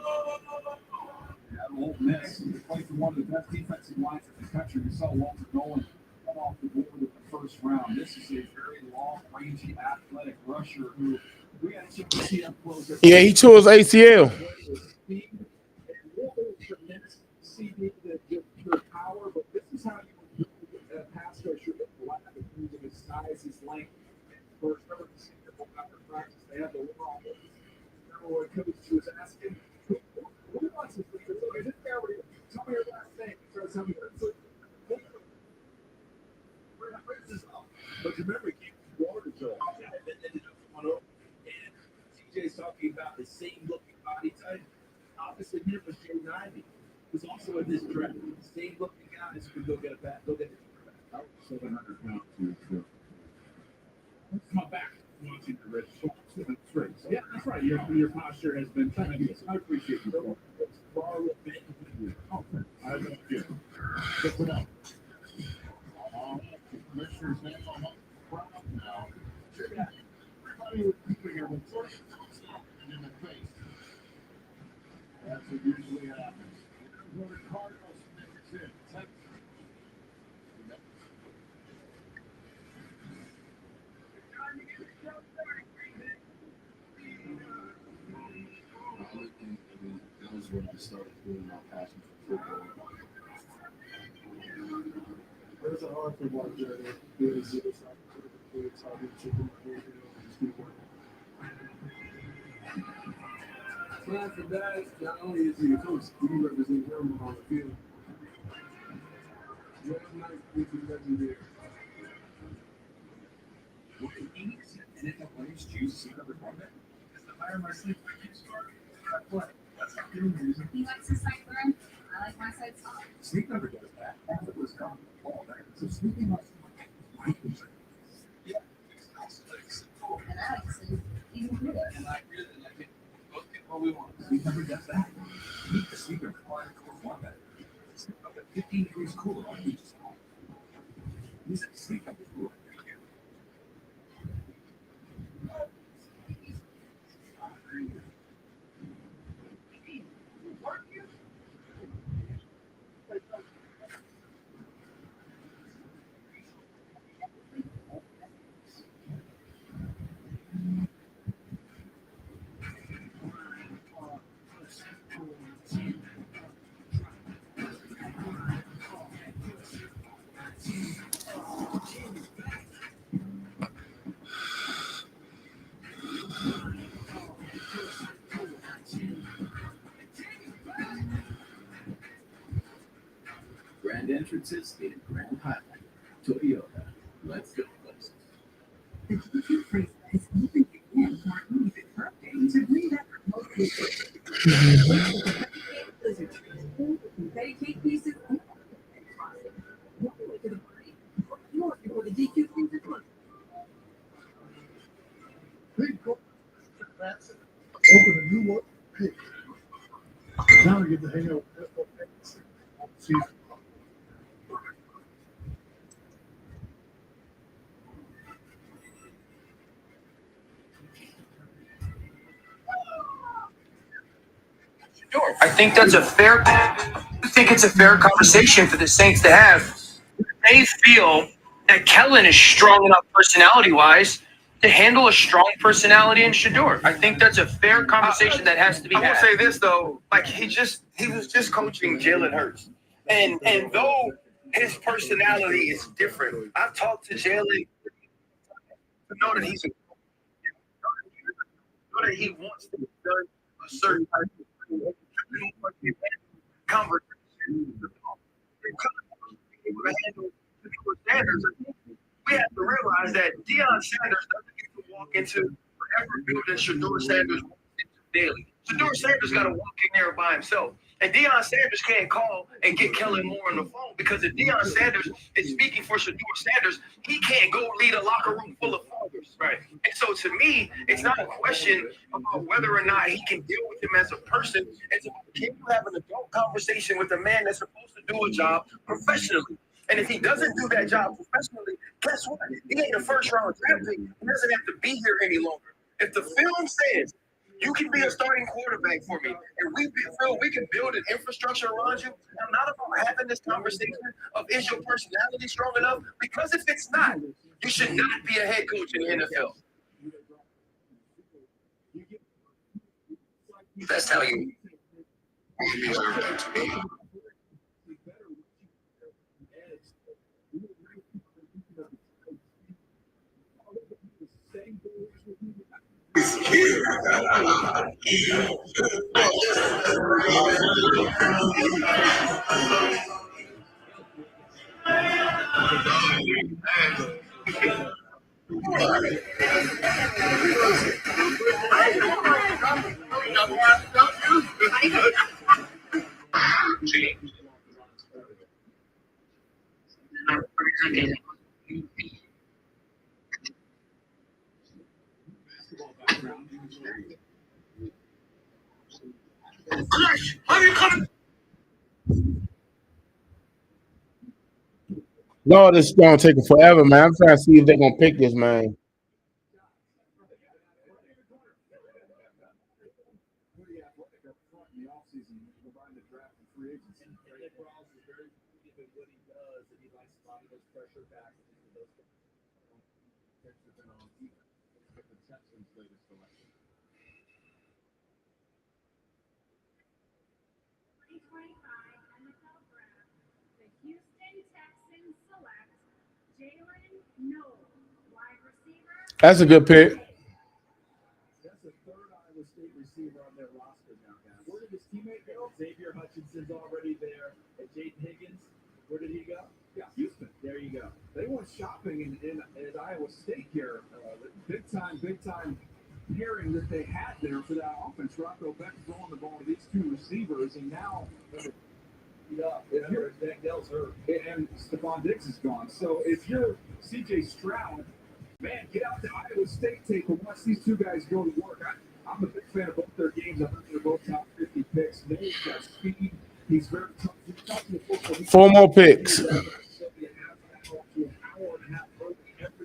That Ole Miss played for one of the best defensive lines in the country. We saw Walter Nolan come off the board in the first round. This is a very long, rangy, athletic rusher who we had to see up close. Yeah, he tore his ACL. CD the power, but this is how you do a pass rusher in terms of his size, his length. First, remember the senior ball after practice, they had the war on this. Remember what coach was asking? Who wants this leader? So is it fair? Tell me your last name. Tell me but remember, he came from Florida, Joel. And ended up going over. And TJ's talking about the same looking body type. Opposite him was Joe Nivey. Who's also in this draft. Same looking guys who can go get a bat. Go get a bat. 700 pounds too. Come back. Watching the rich. That's right. Yeah, that's right. Your posture has been tremendous. I appreciate you. I don't get it. Put up. Commissioner's name on the crowd now. Everybody was keeping her with first in the face. That's what usually happens. When the Cardinals next in. That was when I started feeling my passion for football. It's a hard football journey. Being a zero side, it's hard to chicken, just keep working. Well, for that, not only is he a coach, you represent him on the field. One night, we can legendary. Syracuse choose sleep number one bet? Because the higher my sleep score, I play. That's not good reason. He likes his site room. I like my site soft. Sleep number does that. Half it was gone all night. So sleeping on sleep. Yeah. And I like sleep even through it. And I really like it. Both get what we want. Sleep number does that. Meet the sleep number one bet. Sleep up to 15 degrees cooler on beaches. Use it sleep number cooler. Grand entrances in Grand Highland. Toyota. Let's go places. The GQ Freezer is open again for an even birthday to bring back remote blizzard. Blizzard trees, confetti cake pieces, and frosting. Walk away to the party. Yours before the DQ Freezer closes. Big goal. Open a new one. Hey. Now we get to hang out with season. I think that's a fair. I think it's a fair conversation for the Saints to have. They feel that Kellen is strong enough personality-wise to handle a strong personality in Shador. I think that's a fair conversation that has to be had. I will say this though, like he was just coaching Jalen Hurts, and though his personality is different, I've talked to Jalen to know that know that he wants to done a certain type of conversation. We have to realize that Deion Sanders doesn't get to walk into whatever building Shador Sanders walks into daily. Shador Sanders got to walk in there by himself. And Deion Sanders can't call and get Kellen Moore on the phone because if Deion Sanders is speaking for Shador Sanders, he can't go lead a locker room full of fathers. Right. And so to me, it's not a question about whether or not he can deal with him as a person. It's about can you have an adult conversation with a man that's supposed to do a job professionally. And if he doesn't do that job professionally, guess what? He ain't a first-round draft pick. He doesn't have to be here any longer. If the film says you can be a starting quarterback for me, and we can build an infrastructure around you, I'm not about having this conversation of is your personality strong enough? Because if it's not, you should not be a head coach in the NFL. That's how you deserve it to be. Lord, this is gonna take forever, man. I'm trying to see if they're gonna pick this, man. That's a good pick. That's the third Iowa State receiver on their roster now, guys. Where did his teammate go? Xavier Hutchinson's already there. And Jaden Higgins, where did he go? Yeah, Houston. There you go. they went shopping in Iowa State here. Big time pairing that they had there for that offense. Rocco Beck throwing the ball to these two receivers, and now Dell's hurt, and Stephon Diggs is gone. So if you're C.J. Stroud, man, get out to Iowa State tape and watch these two guys go to work. I'm a big fan of both their games. I think they're both top 50 picks. They've got speed. He's very tough. Four more picks. Every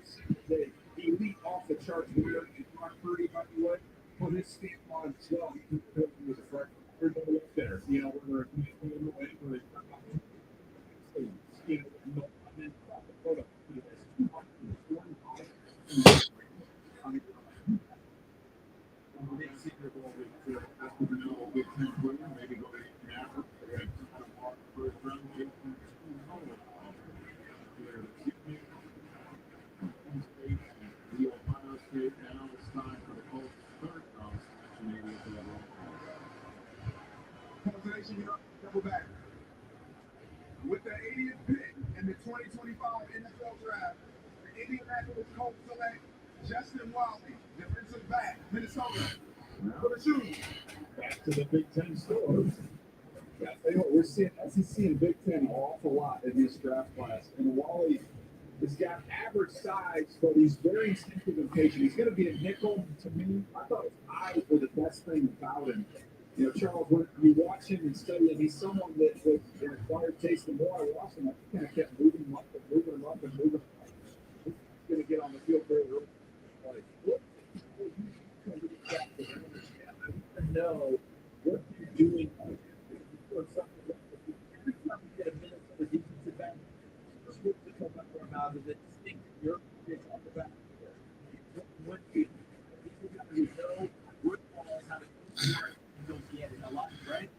single day. Elite off the charts. Brock Purdy, by the way, put his stamp on as well. He was a freshman. Everybody up there, you know, where double back. With the 80th pick in the 2025 NFL Draft, the Indianapolis Colts select Justin Wiley, defensive back, Minnesota. For the shoes. Back to the Big Ten stores. Yeah, tell you what, we're seeing SEC and Big Ten an awful lot in this draft class. And Wally has got average size, but he's very instinctive and patient. He's going to be a nickel to me. I thought his eyes were the best thing about him. You know, Charles, when you watch him and study him, he's someone that with an acquired taste. The more I watched him, I kind of kept moving him up and moving him up and moving him up. He's going to get on the field very early. Like, look, I know what you're doing. Every time you get a minute for the defensive back, you're supposed to come up from out of it. You're on the back. What you know, what how to don't get it a lot, right?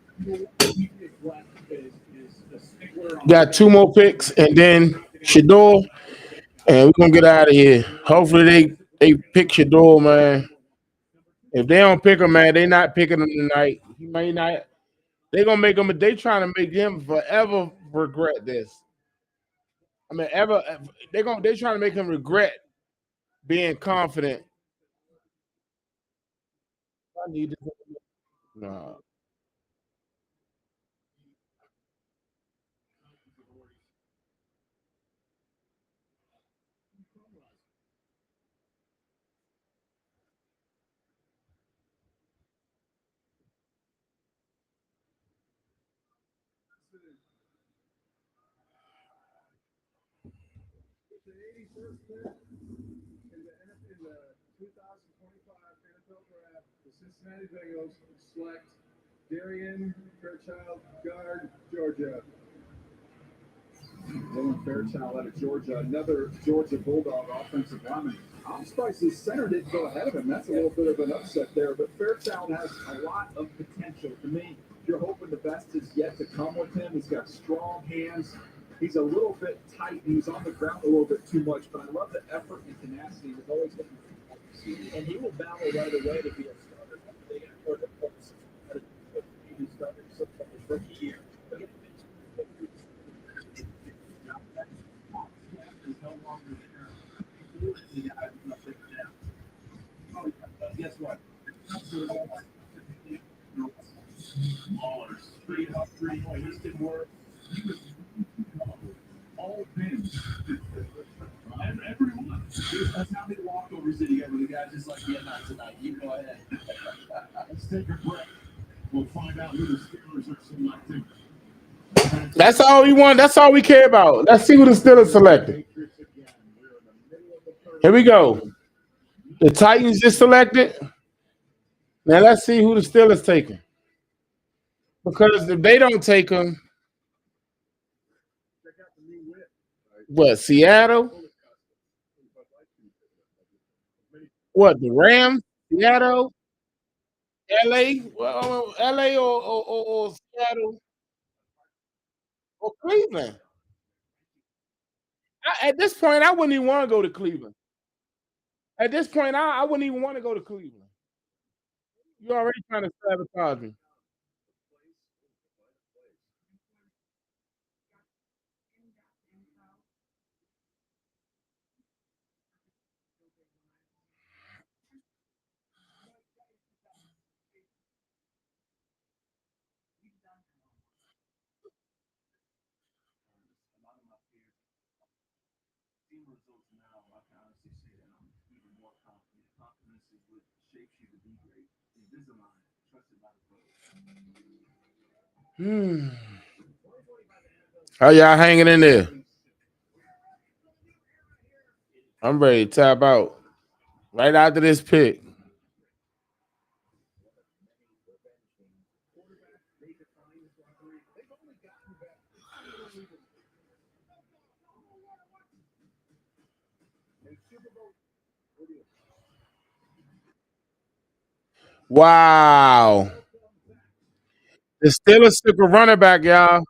Got two more picks and then Shador, and we're gonna get out of here. Hopefully they pick Shador, man. If they don't pick him, man, they not picking him tonight. He may not. They gonna make him. They trying to make him forever regret this. I mean, they trying to make him regret being confident. I need to. No. The 81st pick in the 2025 NFL Draft, the Cincinnati Bengals select Darian Fairchild, guard, Georgia. Dylan Fairchild out of Georgia, another Georgia Bulldog offensive lineman. I'm surprised his center didn't go ahead of him. That's a little bit of an upset there, but Fairchild has a lot of potential. To me, you're hoping the best is yet to come with him. He's got strong hands. He's a little bit tight. He's on the ground a little bit too much, but I love the effort and tenacity. He's always looking, and he will battle right away to be a starter. They got quarter points. He started his rookie year. Is no longer there. The guy who's not taken down. Oh, guess what? Maulers. Pretty up, pretty boy. He did work. He was all bins. Everyone. That's how many walkovers did he get with the guys just like, yeah, not tonight. You go ahead. Let's take a break. We'll find out who the Steelers are selecting. That's all we want. That's all we care about. Let's see who the Steelers selected. Here we go. The Titans just selected. Now let's see who the Steelers taking. Because if they don't take them, what, Seattle? What, the Rams? Seattle? LA? Well, LA or Seattle? Or Cleveland? At this point, I wouldn't even want to go to Cleveland. At this point, I wouldn't even want to go to Cleveland. You're already trying to sabotage me. results now, I can honestly say that I'm even more confident. Confidence is what shapes you to be great. Invisalign, trusted by the pros. How y'all hanging in there? I'm ready to tap out right after this pick. Wow. The Steelers took a running back, y'all.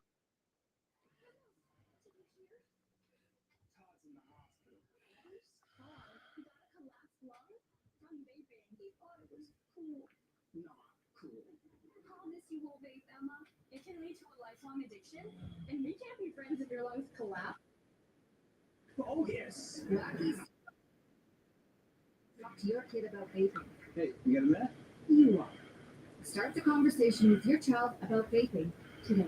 Promise you won't vape, Emma. It can lead to a lifelong addiction, and we can't be friends if your lungs collapse. Oh, yes. Talk to your kid about vaping. Hey, you got a minute? You are. Start the conversation with your child about vaping today.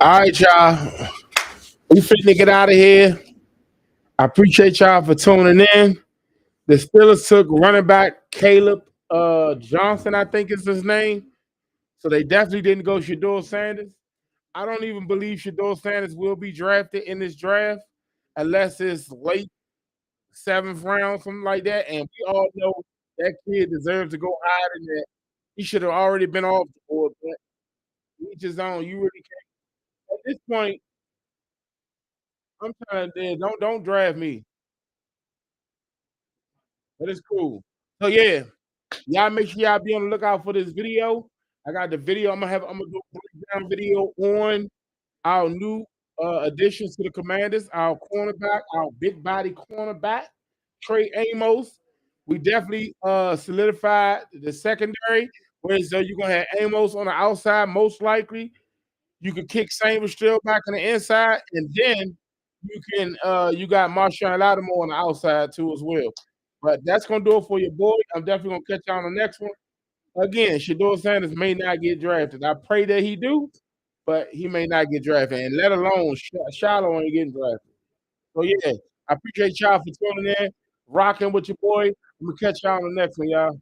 All right, y'all. We finna get out of here. I appreciate y'all for tuning in. The Steelers took running back Caleb Johnson, I think is his name. So they definitely didn't go Shedeur Sanders. I don't even believe Shedeur Sanders will be drafted in this draft unless it's late 7th round, something like that. And we all know that kid deserves to go higher than that. He should have already been off the board. But each his own. You really can't. At this point, I'm trying to don't draft me. But it's cool. So yeah, y'all make sure y'all be on the lookout for this video. I got the video. I'm gonna do a breakdown video on our new additions to the Commanders, our cornerback, our big body cornerback, Trey Amos. We definitely solidified the secondary. Whereas you're gonna have Amos on the outside, most likely. You could kick Sanders still back on the inside, and then you got Marshawn Lattimore on the outside too as well. But that's gonna do it for your boy. I'm definitely gonna catch you on the next one. Again, Shedeur Sanders may not get drafted. I pray that he do, but he may not get drafted, and let alone Shiloh ain't getting drafted. So yeah, I appreciate y'all for tuning in, rocking with your boy. I'm gonna catch y'all on the next one, y'all.